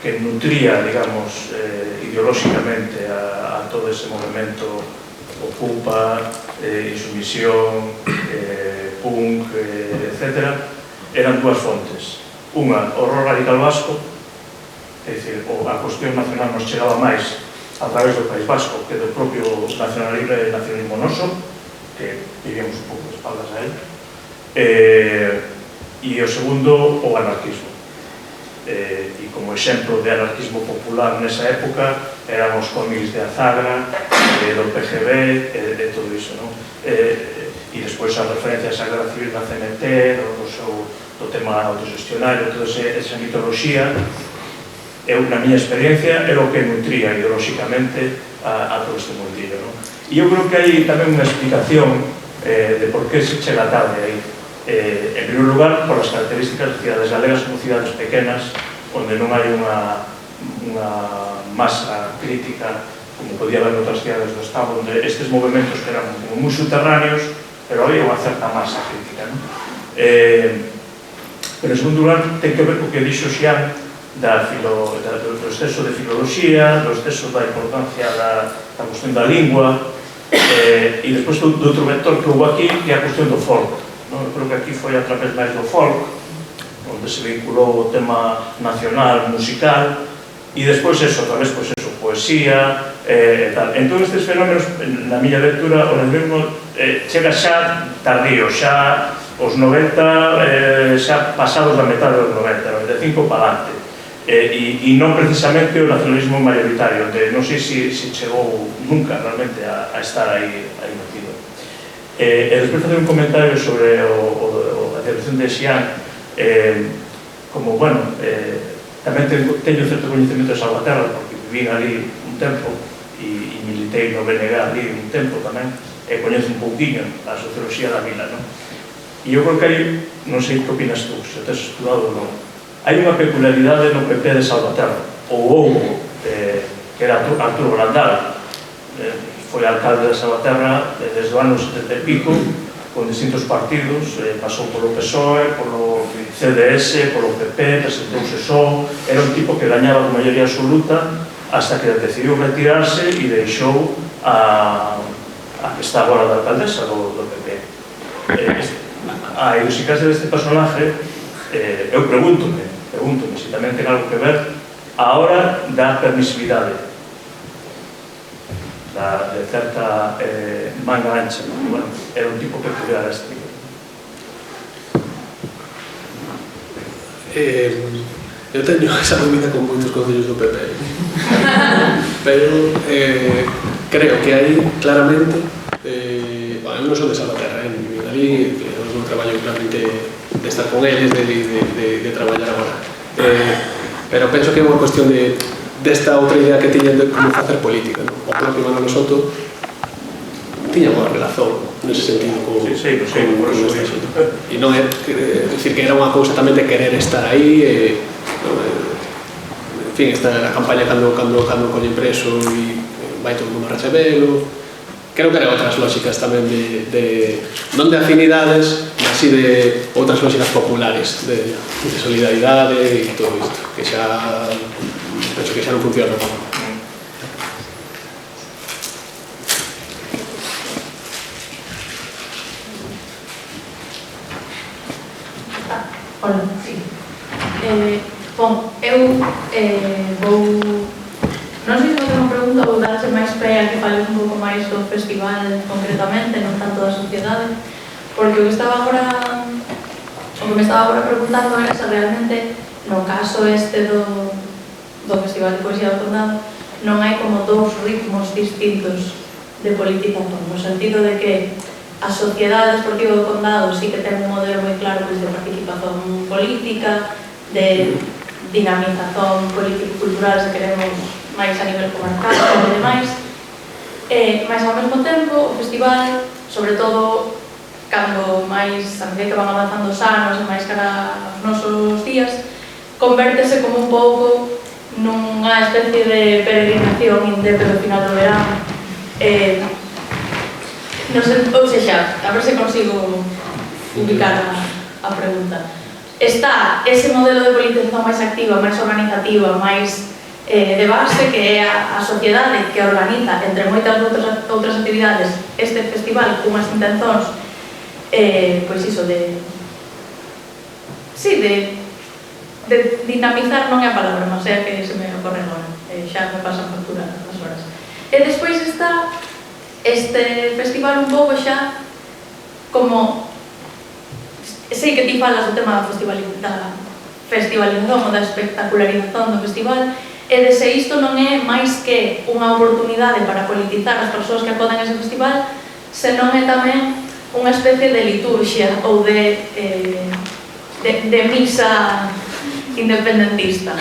que nutría, digamos, ideolóxicamente a todo ese movimento ocupa, insumisión, punk, etc., eran dúas fontes. Unha, o horror radical vasco, é dicir, a cuestión nacional nos chegaba máis a través do País Vasco que do propio nacionalismo noso, que vivíamos un pouco de espaldas a él. E o segundo, o anarquismo. E como exemplo de anarquismo popular nesa época eran os cómics de Azagra, do PGB, de todo iso, non? E despois as referencias á Guerra Civil da CNT, do tema autogestionario, toda esa mitoloxía, na miña experiencia, era o que nutría ideolóxicamente a todo este mundillo, non? E eu creo que hai tamén unha explicación de por que se chega tarde aí. En primeiro lugar, por as características de cidades galegas como cidades pequenas, onde non hai unha masa crítica como podía haber noutras cidades do Estado, onde estes movimentos que eran moi subterráneos, pero había unha certa masa crítica, non? Pero en segundo lugar, ten que ver co que dixo Xian do exceso de filoloxía, do exceso da importancia da cuestión da lingua, e despois do outro vector que houve aquí, que é a cuestión do folk. Eu creo que aquí foi a través máis do folk, onde se vinculou o tema nacional, musical, e despois eso, a través, poesía, e tal. Entón, estes fenómenos, na miña lectura, o mesmo chega xa tardío, xa os 90, xa pasados da metade dos 90, 95 para adelante. E non precisamente o nacionalismo mayoritario, onde non sei se chegou nunca realmente a estar aí metido. E despois facer un comentario sobre a intervención de Xian, como, bueno, tamén teño certo coñecemento de Salvaterra, porque vivín ali un tempo e militei no BNG ali un tempo tamén, e coñezo un pouquinho a socioloxía da vila, non? E eu creo que hai, non sei que opinas tú, se tes estudado ou non, hai unha peculiaridade no PP de Salvaterra, ou houbo, que era Arturo Grandal, foi alcalde de Salvaterra desde os anos 70 e pico, con distintos partidos, pasou polo PSOE, polo CDS, polo PP, presentouse só, era un tipo que gañaba con maioría absoluta hasta que decidiu retirarse e deixou a que está agora da alcaldesa do PP. A idiosincrasia deste personaje, eu pregúntome se tamén ten algo que ver a hora da permisividade, de certa manga ancha. Bueno, era un tipo peculiar este. Eu teño esa dúbida con moitos concellos do PP. Pero creo que aí claramente eu non son de Salvaterra, nin ali, eu non traballo claramente de estar con eles, de traballar agora. Pero penso que é unha cuestión desta outra idea que tiñan de como facer política. O propio Manolo Soto tiña unha relación nese sentido con esta xente. E non é dicir que era unha cousa tamén de querer estar aí, en fin, esta a campaña cando colle preso e vai todo mundo a recebelo. Creo que eran outras lógicas tamén non de afinidades, mas si de outras lógicas populares de solidaridade e todo isto, que xa penso que xa non funciona. Hola, sí. Bom, eu vou... Non sei se vou pregunta, vou darse máis pé a que fales un pouco máis do festival concretamente, non tanto da sociedade, porque o que me estaba agora preguntando era se realmente no caso este do Festival de Poesía do Condado non hai como dous ritmos distintos de politización, no sentido de que a Sociedade Deportiva do Condado sí que ten un modelo moi claro de participación política, de dinamización político-cultural, se queremos máis a nivel comarcal e demais, mas ao mesmo tempo o festival, sobre todo cando máis a medida que van avanzando os anos e máis cara aos nosos días, convértese como un pouco nunha especie de peregrinación intento do final do verano. Ou seja, a ver se consigo ubicar a pregunta. Está ese modelo de politización máis activa, máis organizativa, máis de base, que é a sociedade que organiza, entre moitas outras actividades, este festival cunhas intencións, pois iso de dinamizar, non é a palabra, mas é a que se me ocorre agora, xa me pasan factura as horas. E despois está este festival un pouco xa como... Sei que ti falas do tema da festivalización ou da espectacularización do festival, e de se isto non é máis que unha oportunidade para politizar as persoas que acoden a ese festival, senón é tamén unha especie de liturgia ou de misa independentista.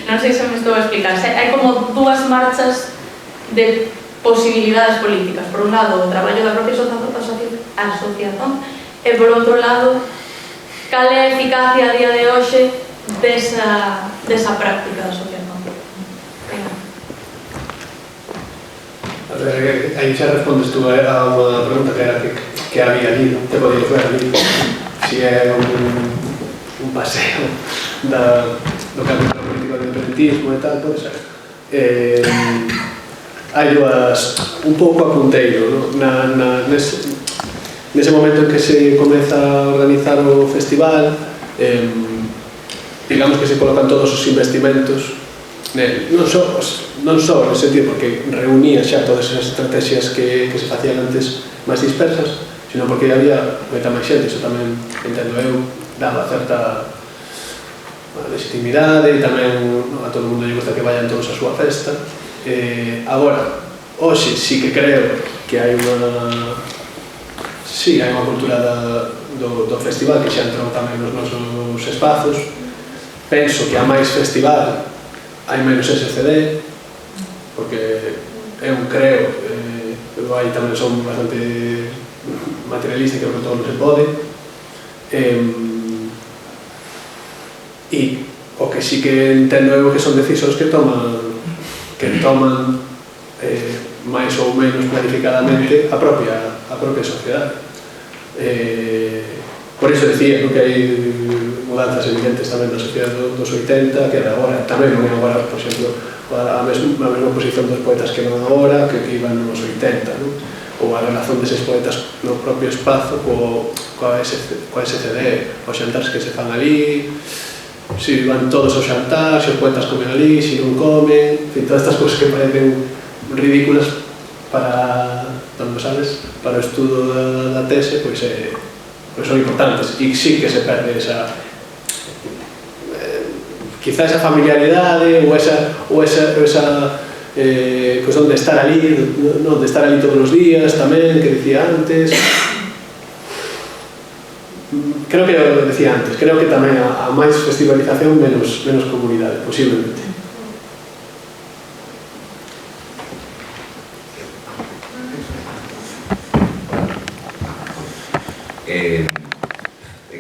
Non sei se me estou a explicar. Hai como dúas marchas de posibilidades políticas. Por un lado, o traballo da propia asociación, e por outro lado, cal é a eficacia a día de hoxe desa práctica da asociación. A ver, aí xa respondes tú a unha pregunta que era que había ali, te podías ver ali, si é un paseo do cambio político do independentismo e tal, pode ser. Hai dúas, un pouco a punteiro, nese momento en que se comeza a organizar o festival, digamos que se colocan todos os investimentos non só nese sentido, porque reunía xa todas esas estrategias que se facían antes máis dispersas, sino porque había moita máis xente, iso tamén, entendo eu, daba certa legitimidade e tamén a todo mundo lle gusta que vayan todos a súa festa. Agora, hoxe sí que creo que hai unha cultura do festival que xa entrou tamén nos nosos espazos. Penso que a máis festival hai menos SCD, porque eu creo, eu aí tamén son bastante materialista, que todo non se pode, e o que sí que entendo eu que son decisións que toman máis ou menos planificadamente a propia sociedade. Por iso decía que hai mudanzas evidentes tamén na sociedade dos 80, que era agora, tamén non é agora, por exemplo, a mesma posición dos poetas que non agora, que iban nos 80, non? Ou a relación deses poetas no propio espazo coa SCD, os xantares que se fan ali, se van todos ao xantar, se os poetas comen ali, se non comen, en fin, todas estas cousas que parecen ridículas para, non sabes, para o estudo da tese, pois son importantes, e sí que se perde esa quizá esa familiaridade ou esa cuestión de estar ali, de estar ali todos os días tamén, que dicía antes. Creo que lo decía antes, creo que tamén a máis festivalización menos comunidade, posiblemente.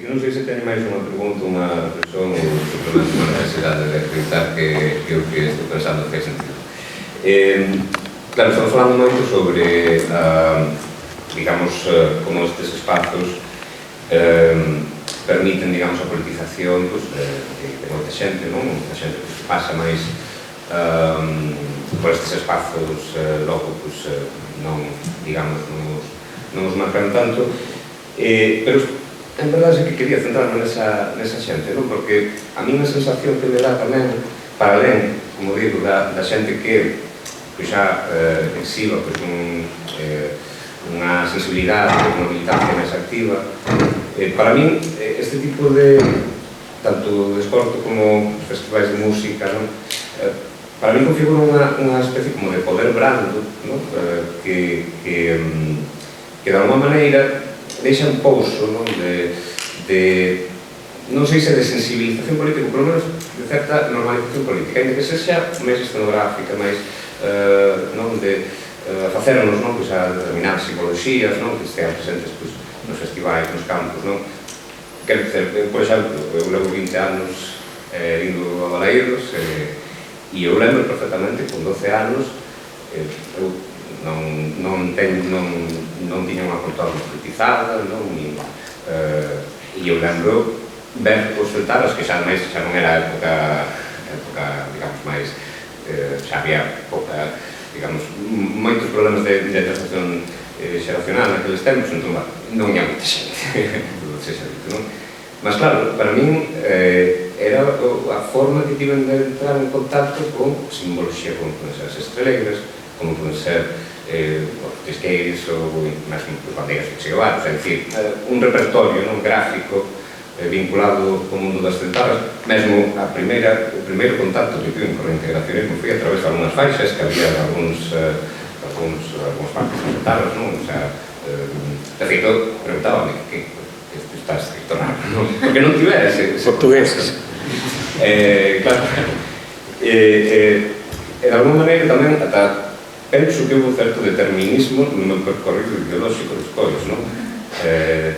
Non sei se teño máis unha pregunta, unha reflexión ou simplemente unha necesidade de acreditar que o que estou pensando fai sentido. Claro, estamos falando moito sobre, digamos, como estes espazos permiten, digamos, a politización de moita xente, non? Moita xente que pasa máis por estes espazos logo, non, digamos, non os marcan tanto, pero en verdade é que quería centrarme nesa xente, non? Porque a mí a sensación que me dá tamén, para alén, como digo, da xente que xa exhiba unha sensibilidade, unha militancia máis activa, para mí este tipo de, tanto de desporto como festivais de música, non? Para mí configura unha especie como de poder brando, non? Que de alguma maneira deixa un pouso, non? Non sei se de sensibilización política, polo menos de certa normalización política, ainda que sexa máis escenográfica, máis de facernos a determinadas psicoloxías, que estean presentes nos festivais, nos campos. Quero dizer, por exemplo, eu levo 20 anos indo a Balaídos e eu lembro perfectamente, con 12 anos, eu non tiña unha cultura politizada, e eu lembro ver os celtaros, que xa non era época, digamos, máis, xa había pouca, digamos, moitos problemas de transición xeracional naqueles tempos, entón non ia moita xente, non? Mas claro, para min era a forma que tiven de entrar en contacto con simboloxía, como poden ser as estreleiras, como poden ser os tisqueiros ou mesmo os bandeiras de Che Guevara, é dicir, un repertorio gráfico vinculado co mundo das celtaras. Mesmo o primeiro contacto que tive con o integracionismo foi a través de algunhas faixas que había de algúns partes celtaras, non? O sea, de feito, preguntábame que está escrito raro, non? Porque non tivera ese portugués. Claro. De alguma maneira tamén ata penso que houve un certo determinismo no meu percorrido ideolóxico dos coles, non?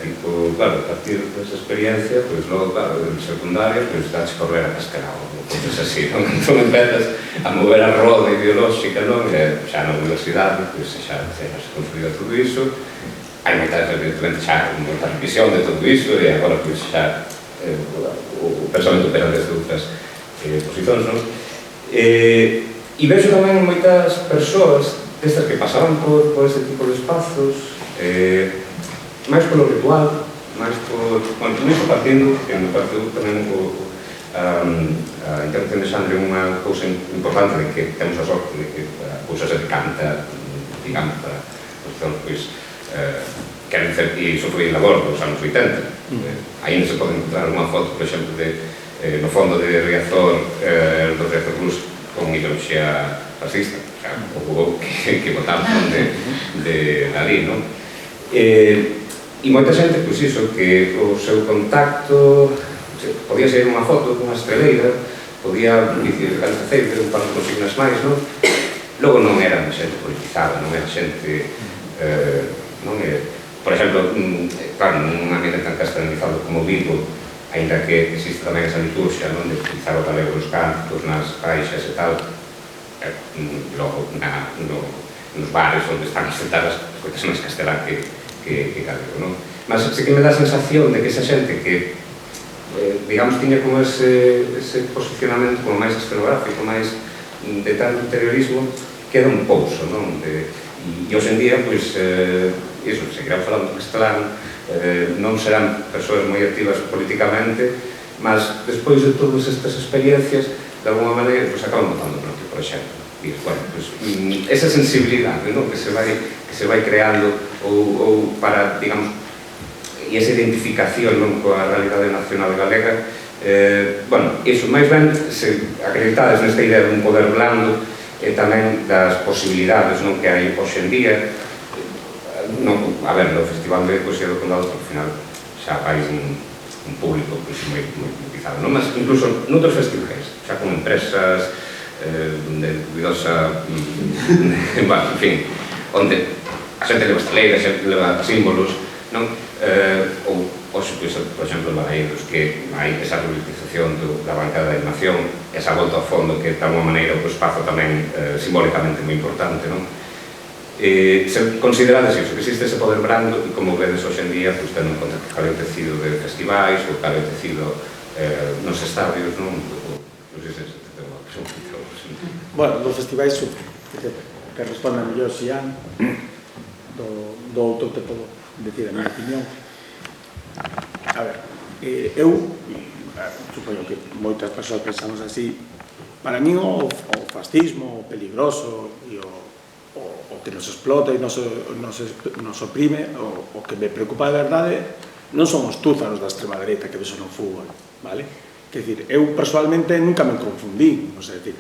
Tipo, claro, a partir desa experiencia, pois logo, claro, en secundaria, pois daches correr a cascarao, cousas así, non? Entón empezas a mover a roda ideolóxica, non? Xa na universidade, pois xa se construído todo iso, hai moitas, evidentemente, xa moita revisión de todo iso, e agora, pois, xa o pensamento opera desde outras posicións, non? E vexo tamén moitas persoas destas que pasaban por este tipo de espazos, máis polo ritual, máis por... Bueno, todo iso partindo, que me pareceu tamén a intervención de Xandre unha cousa importante de que temos a sorte de que a cousa se decanta, digamos, para posicións, pois, quero dizer, e iso foi en labor dos anos 80. Ainda se pode encontrar unha foto, por exemplo, no fondo de Riazor, do Riazor Cruz, con ideoloxía fascista, o que votaban de ali, non? E moita xente, pois iso, que o seu contacto podía ser unha foto cunha estreleira, podía dicir aceite, un par de consignas máis, non? Logo non era xente politizada, non era xente, non é, por exemplo, claro, nun ambiente tan castellanizado como Vigo, ainda que existe tamén esa liturgia, non, de utilizar o galego nos cantos, nas faixas e tal, logo nos bares onde están as celtaras, escoitas máis castelán que galego, non? Mas sí que me dá a sensación de que esa xente que, digamos, tiña como ese posicionamento como máis escenográfico, máis de tal interiorismo, queda un pouso, non? E hoxe en día, pois, iso, seguirán falando castelán, non serán persoas moi activas políticamente, mas despois de todas estas experiencias, de alguma maneira, pois acaban votando no que, por exemplo, bueno, pois, esa sensibilidade, non? Que se vai creando ou para, digamos, e esa identificación, non, coa realidade nacional galega, Bueno, iso máis ben, se acreditades nesta idea dun poder blando e tamén das posibilidades que hai hoxe en día, a ver, no Festival de Poesía do Condado, porque ao final xa hai un público moi utilizado, mas incluso noutros festivais, xa con empresas de dubidosa, en fin, onde a xente leva estaleiras, a xente leva símbolos, non? Ou, por exemplo, en Balaídos, que hai esa politización da bancada de animación, esa volta ao fondo que, de alguma maneira, o espazo tamén simbólicamente moi importante, non? Se considerades iso, que existe ese poder brando, e como vedes hoxe en día, tendo en conta que cabe tecido de festivais, ou cabe tecido nos estadios, non? Non sei se te tengo a pregunta. Bueno, dos festivais, que responde a mellor Xián, do outro te podo decir a minha opinión. A ver, eu supoño que moitas persoas pensamos así. Para mí o fascismo, o peligroso e o que nos explota e nos oprime, o que me preocupa de verdade non son os túzaros da extrema dereita que vexo no fútbol, vale? Quer dizer, eu personalmente nunca me confundí, non sei decir,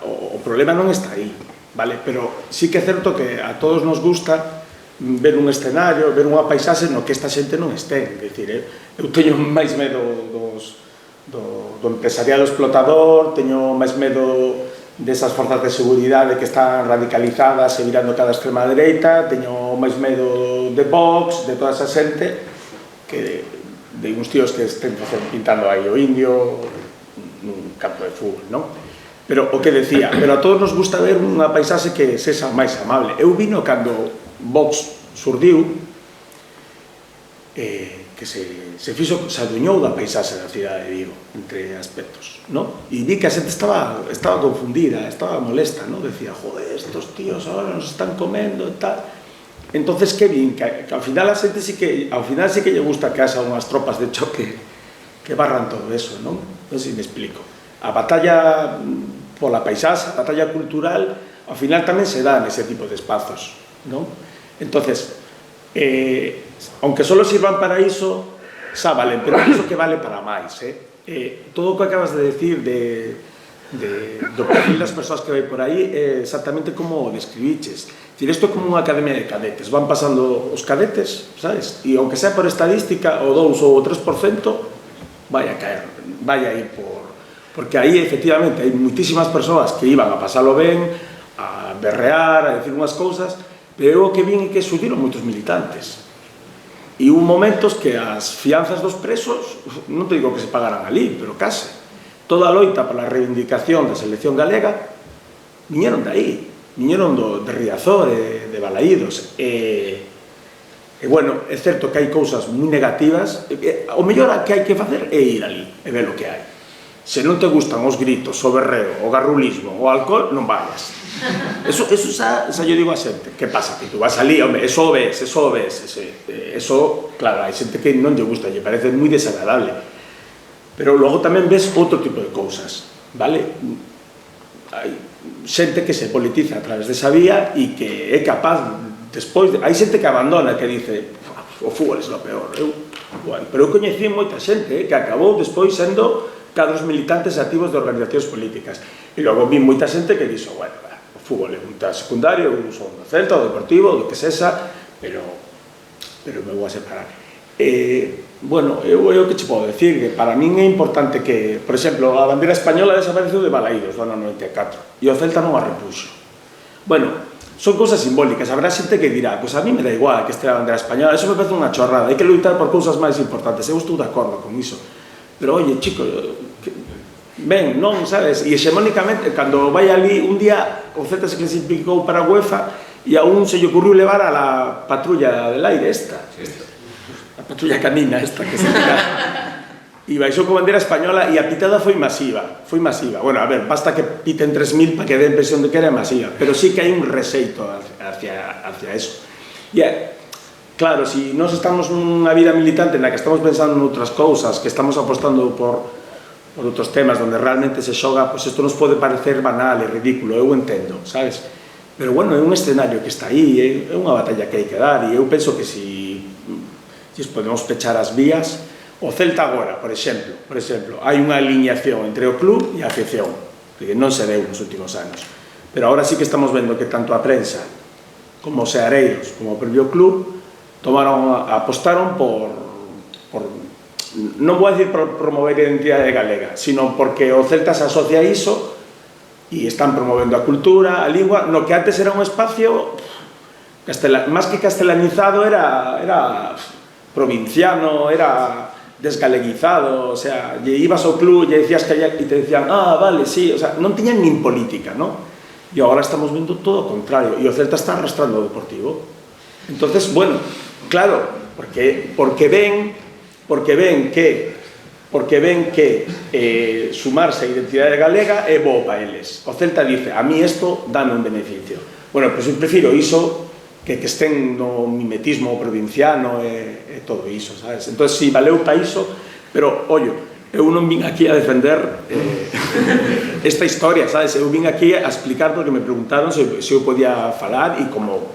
o problema non está aí, vale? Pero sí que é certo que a todos nos gusta ver un escenario, ver unha paisaxe no que esta xente non este. Eu teño máis medo do empresariado explotador, teño máis medo desas forzas de seguridade que están radicalizadas e virando cada extrema dereita, teño máis medo de Vox, de toda esa xente, que de uns tíos que estén pintando aí o indio nun campo de fútbol, non? Pero o que decía, pero a todos nos gusta ver unha paisaxe que sexa máis amable. Eu vino cando Vox surdiu, que se aduñou da paisaxe da cidade de Vigo, entre aspectos, non? E vi que a xente estaba confundida, estaba molesta, non? Decía, joder, estos tíos ahora nos están comendo e tal. Entonces, que vin? Que ao final a xente sí que lle gusta que haxa unhas tropas de choque que barran todo eso, non? Non sei se me explico. A batalla pola paisaxe, a batalla cultural, ao final tamén se dá nese tipo de espazos, non? Entonces, aunque solo sirvan para iso, xa valen, pero iso que vale para máis, todo o que acabas de decir do perfil das persoas que vai por aí é exactamente como o describiches. Isto é como unha academia de cadetes, van pasando os cadetes, sabes? E aunque sea por estadística, o 2 ou o 3%, vai a caer, vai a ir porque aí, efectivamente, hai muitísimas persoas que iban a pasalo ben, a berrear, a decir unhas cousas, pero o que vin é que surdiron moitos militantes. E hubo momentos que as fianzas dos presos, non te digo que se pagaran ali, pero case. Toda a loita pola reivindicación da selección galega viñeron de aí, viñeron de Riazor, de Balaídos. E, bueno, é certo que hai cousas moi negativas, o mellor que hai que facer é ir ali e ver o que hai. Se non te gustan os gritos, o berreo, o garrulismo, o alcohol, non vayas. Eso xa yo digo a xente. Que pasa? Que tú vas ali, home, eso ves. Eso, claro, hai xente que non lle gusta, lle parece moi desagradable. Pero logo tamén ves outro tipo de cousas, vale? Hai xente que se politiza a través desa vía e que é capaz, despois, hai xente que abandona, que dice, o fútbol é o peor. Pero eu coñecí moita xente que acabou despois sendo cadros militantes activos de organizacións políticas. E logo vi moita xente que dixo, bueno, o fútbol é un tal secundario, un son do Celta, o Deportivo, do que sexa, pero me vou a separar. Bueno, eu o que che podo decir, que para min é importante que, por exemplo, a bandeira española desapareceu de Balaídos no ano 94 e o Celta non a repuxo. Bueno, son cousas simbólicas, habrá xente que dirá, pois a mí me dá igual que este a bandeira española, eso me parece unha chorrada, hai que lutar por cousas máis importantes, eu estou de acordo con iso. Pero, oye, chico, ben, non, sabes? E hexemónicamente, cando vai ali, un día o Celta se clasificou para a UEFA e a un se lle ocurriu levar a la patrulla del aire esta, a patrulla canina esta que se tira, e baixou con bandeira española e a pitada foi masiva. Bueno, a ver, basta que piten 3.000 para que den impresión de que era masiva, pero sí que hai un rexeito hacia eso. E claro, se nós estamos nunha vida militante na que estamos pensando noutras cousas, que estamos apostando por outros temas onde realmente se xoga, pois isto nos pode parecer banal e ridículo, eu entendo, sabes? Pero bueno, é un escenario que está aí, é unha batalla que hai que dar, e eu penso que se podemos pechar as vías, O Celta agora, por exemplo, hai unha alineación entre o club e a afición, que non se deu nos últimos anos. Pero agora sí que estamos vendo que tanto a prensa como os seareiros, como o propio club, apostaron por non vou dicir por promover a identidade galega, sino porque o Celta se asocia a iso e están promovendo a cultura, a lingua, no que antes era un espacio máis que castelanizado, era provinciano, era desgaleguizado, o sea, lle ibas ao club e decías que e te decían, vale, sí, o sea, non tiñan nin política, non? E agora estamos vendo todo o contrario, e o Celta está arrastrando o Deportivo. Entonces, bueno, claro, porque ven que sumarse a identidade galega é bo para eles. O Celta dice, a mí isto dame un beneficio. Bueno, pois eu prefiro iso que estén no mimetismo provinciano e todo iso, sabes? Entón, si valeu para iso, pero, ollo, eu non vin aquí a defender esta historia, sabes? Eu vin aquí a explicar porque me preguntaron se eu podía falar e como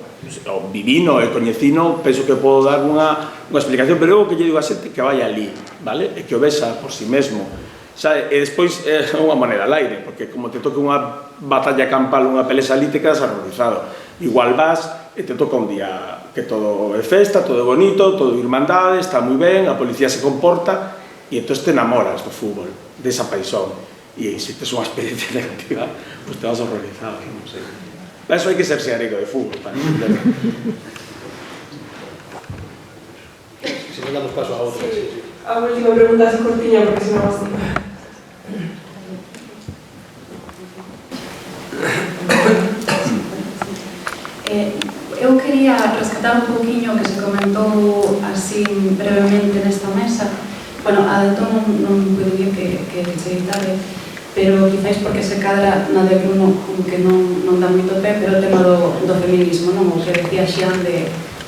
vivino e coñecino, penso que podo dar unha explicación, pero eu que lle digo a xente que vai ali, vale? E que o vexa por si mesmo, sabe? E despois é unha moneda al aire, porque como te toque unha batalla campal, unha pelea elite, quedas horrorizado. Igual vas e te toca un día que todo é festa, todo é bonito, todo é irmandade, está moi ben, a policía se comporta, e entón te enamoras do fútbol, desa paixón, e se tes unha experiencia negativa, pues te vas horrorizado, non sei. Para eso hai que ser seareiro de fútbol, para entenderlo. Si non damos paso a outra, sí. A última pregunta así cortiña, porque se non vas a... Eu quería rescatar un poquinho que se comentou así brevemente nesta mesa. Bueno, a de todo non puedo dir que cheguei tarde, pero quizáis porque se cadra na de Bruno, como que non dá moito pé, pero o tema do feminismo, non? O que decía Xian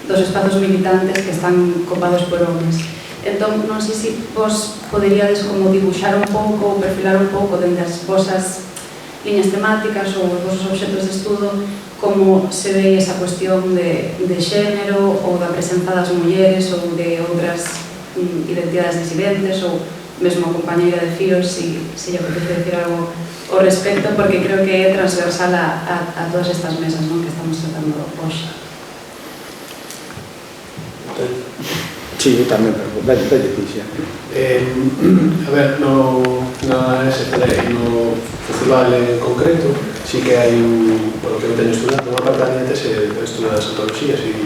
dos espazos militantes que están copados por homes. Entón, non sei se vos poderíades como dibuixar un pouco ou perfilar un pouco dende as vosas liñas temáticas ou os vosos obxectos de estudo, como se ve esa cuestión de xénero ou da presenza das mulleres ou de outras identidades disidentes ou mesmo a compañeira de Fíos, se lle apetece decir algo ao respecto, porque creo que é transversal a todas estas mesas, non, que estamos tratando hoxe. Sí, eu tamén, pero dale Tixa. A ver, na SCD, no festival en concreto, sí que hai por lo que eu teño estudado, unha parte da minha tese estuda as antologías e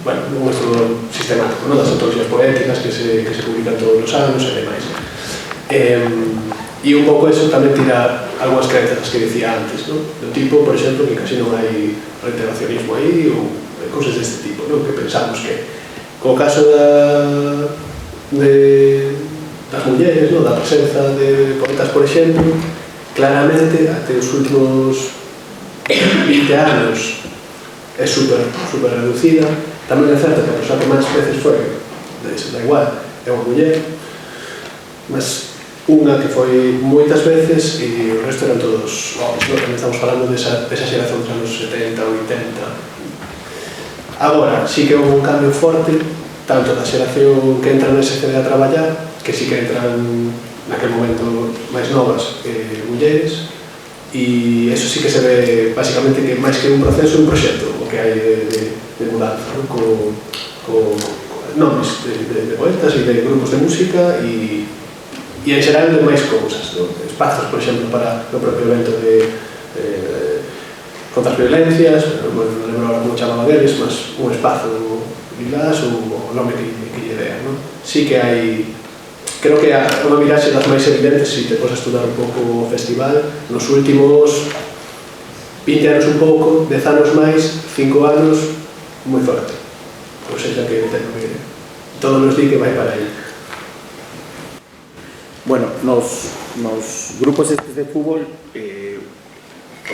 bueno, un estudo sistemático, non, das antologías poéticas que se publican todos os anos e demais. E un pouco eso tamén tira algunhas creencias que dicía antes, non? Do tipo, por exemplo, que casi non hai reintegracionismo aí ou cousas deste tipo, non? Que pensamos que co caso das mulleres, non? Da presenza de poetas, por exemplo, claramente, até os últimos 20 anos é super reducida. Tamén é certo que a persoa que máis veces foi, da igual, é unha muller, mas unha que foi moitas veces e o resto eran todos homens, non? Tamén estamos falando desa xeración dos anos 70, 80. Agora, sí que houve un cambio forte, tanto da xeración que entra na SCD a traballar, que sí que entran naquel momento máis novas mulleres, e eso sí que se ve basicamente que máis que un proceso, un proxecto o que hai de mudanza, non? Co nomes de poetas e de grupos de música e en xeral de máis cousas, non? Espazos, por exemplo, para o propio evento de contra as violencias, non lembro agora como chamaba deles, mas un espazo lilás ou o nome que lle dean, non? Sí que hai, creo que é unha miraxe das máis evidentes se te podes estudar un pouco o festival nos últimos 20 anos un pouco, 10 anos máis, 5 anos moi forte, ou seja que todo nos di que vai para aí. Bueno, nos grupos estes de fútbol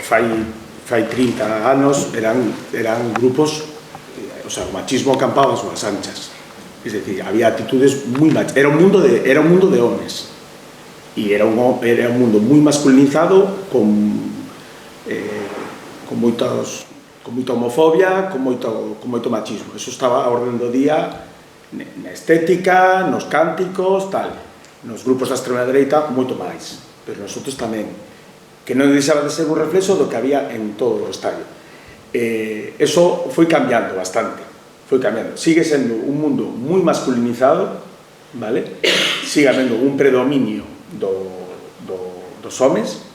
fai 30 anos eran grupos, o sea, o machismo acampaba as súas anchas. Es decir, había actitudes moi machistas. Era un mundo de homes. E era un mundo moi masculinizado con moita homofobia, con moito machismo. Eso estaba a orden do día na estética, nos cánticos, tal. Nos grupos da extrema dereita, moito máis, pero nosotros tamén, que non deixaba de ser un reflexo do que había en todo o estadio. Eso foi cambiando bastante, sigue sendo un mundo moi masculinizado, vale? Sigue habendo un predominio dos homes,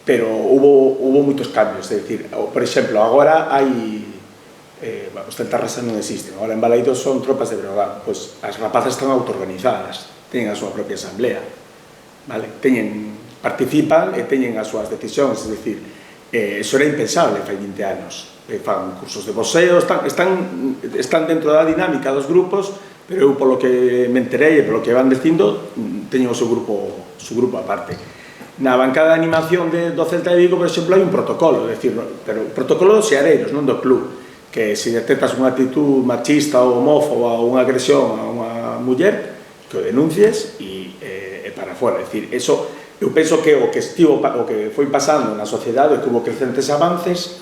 pero hubo moitos cambios, é dicir, por exemplo, agora hai os celtarrasas non existen, agora en Balaidos son tropas de Breogán, pois as rapazas están autoorganizadas, teñen a súa propia asamblea, vale? Participan e teñen as súas decisións, é dicir, eso era impensable fai 20 anos, fan cursos de boxeo, están dentro da dinámica dos grupos, pero eu polo que me enterei e polo que van dicindo, teñen o seu grupo aparte. Na bancada de animación do Celta de Vigo, por exemplo, hai un protocolo, pero protocolo dos xeareiros, non do club, que se detectas unha actitud machista ou homófoba ou unha agresión a unha muller, que o denuncies e para fora. É dicir, eso, eu penso que o que foi pasando na sociedade, que hubo crecentes avances,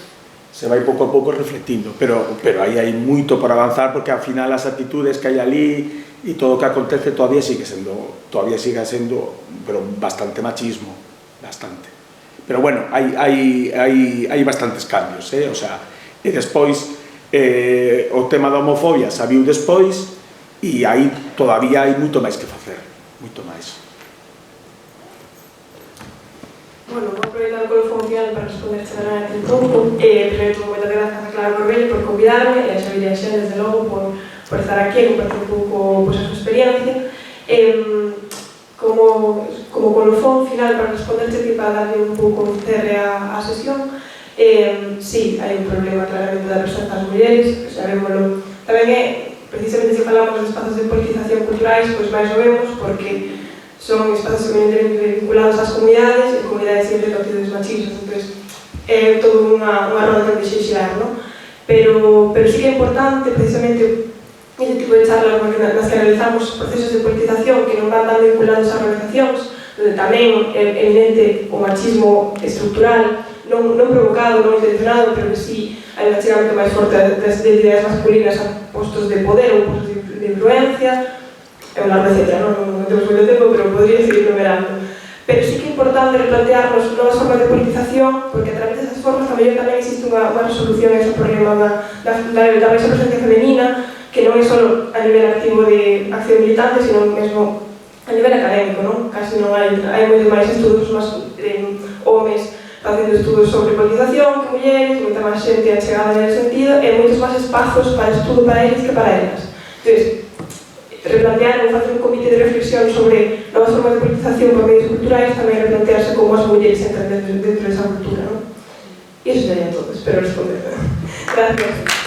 se vai pouco a pouco reflectindo, pero aí hai moito por avanzar, porque ao final as actitudes que hai ali e todo o que acontece todavía sigue sendo pero bastante machismo, bastante. Pero bueno, hai bastantes cambios, o sea, e despois o tema da homofobia sabiu despois e aí todavía hai moito máis que facer, moito máis. Bueno, vou aproveitar o colofón final para responder a un pouco. Primeiro, moitas grazas a Clara Corbello por convidarme e a Xavier Xen, desde logo, por estar aquí e compartir un pouco a súa experiencia. Como colofón final para responderte e para darle un pouco de cerre á sesión, sí, hai un problema claramente da presenza das mulleres, sabémoslo. Tamén precisamente se falamos de espazos de politización culturais, pois máis o vemos, porque son espazos eminentemente vinculados ás comunidades e comunidades sempre contidos machistas, entón é todo unha roda de xexiar, non? Pero sí que é importante precisamente ese tipo de charlas nas que realizamos procesos de politización que non van tan vinculados ás organizacións, onde tamén é evidente o machismo estructural, non provocado, non intencionado, pero que sí hai un achegamento máis forte das identidades masculinas a postos de poder ou postos de influencia. É unha receta, non temos moito tempo, pero podría seguir numerando. Pero sí que é importante replantearnos novas formas de politización, porque a través desas formas tamén existe unha resolución a ese problema da máis presencia femenina, que non é só a nivel activo de acción militante, sino mesmo a nivel académico, non? Casi non hai moitos máis estudos homes facendo estudos sobre politización que mulleres, moita máis xente achegada nese sentido, e moitos máis espazos para estudo para eles que para elas. Entón, replantear ou facer un comité de reflexión sobre novas formas de politización por medios culturais, tamén replantearse como as mulleres entran dentro desa cultura, non? E iso sería todo, espero responder. Gracias.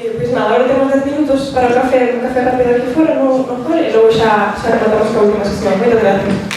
Pois nada, agora temos 10 minutos para un café rápido aquí fora, no hall, e logo xa rematamos con a última sesión. Moitas gracias.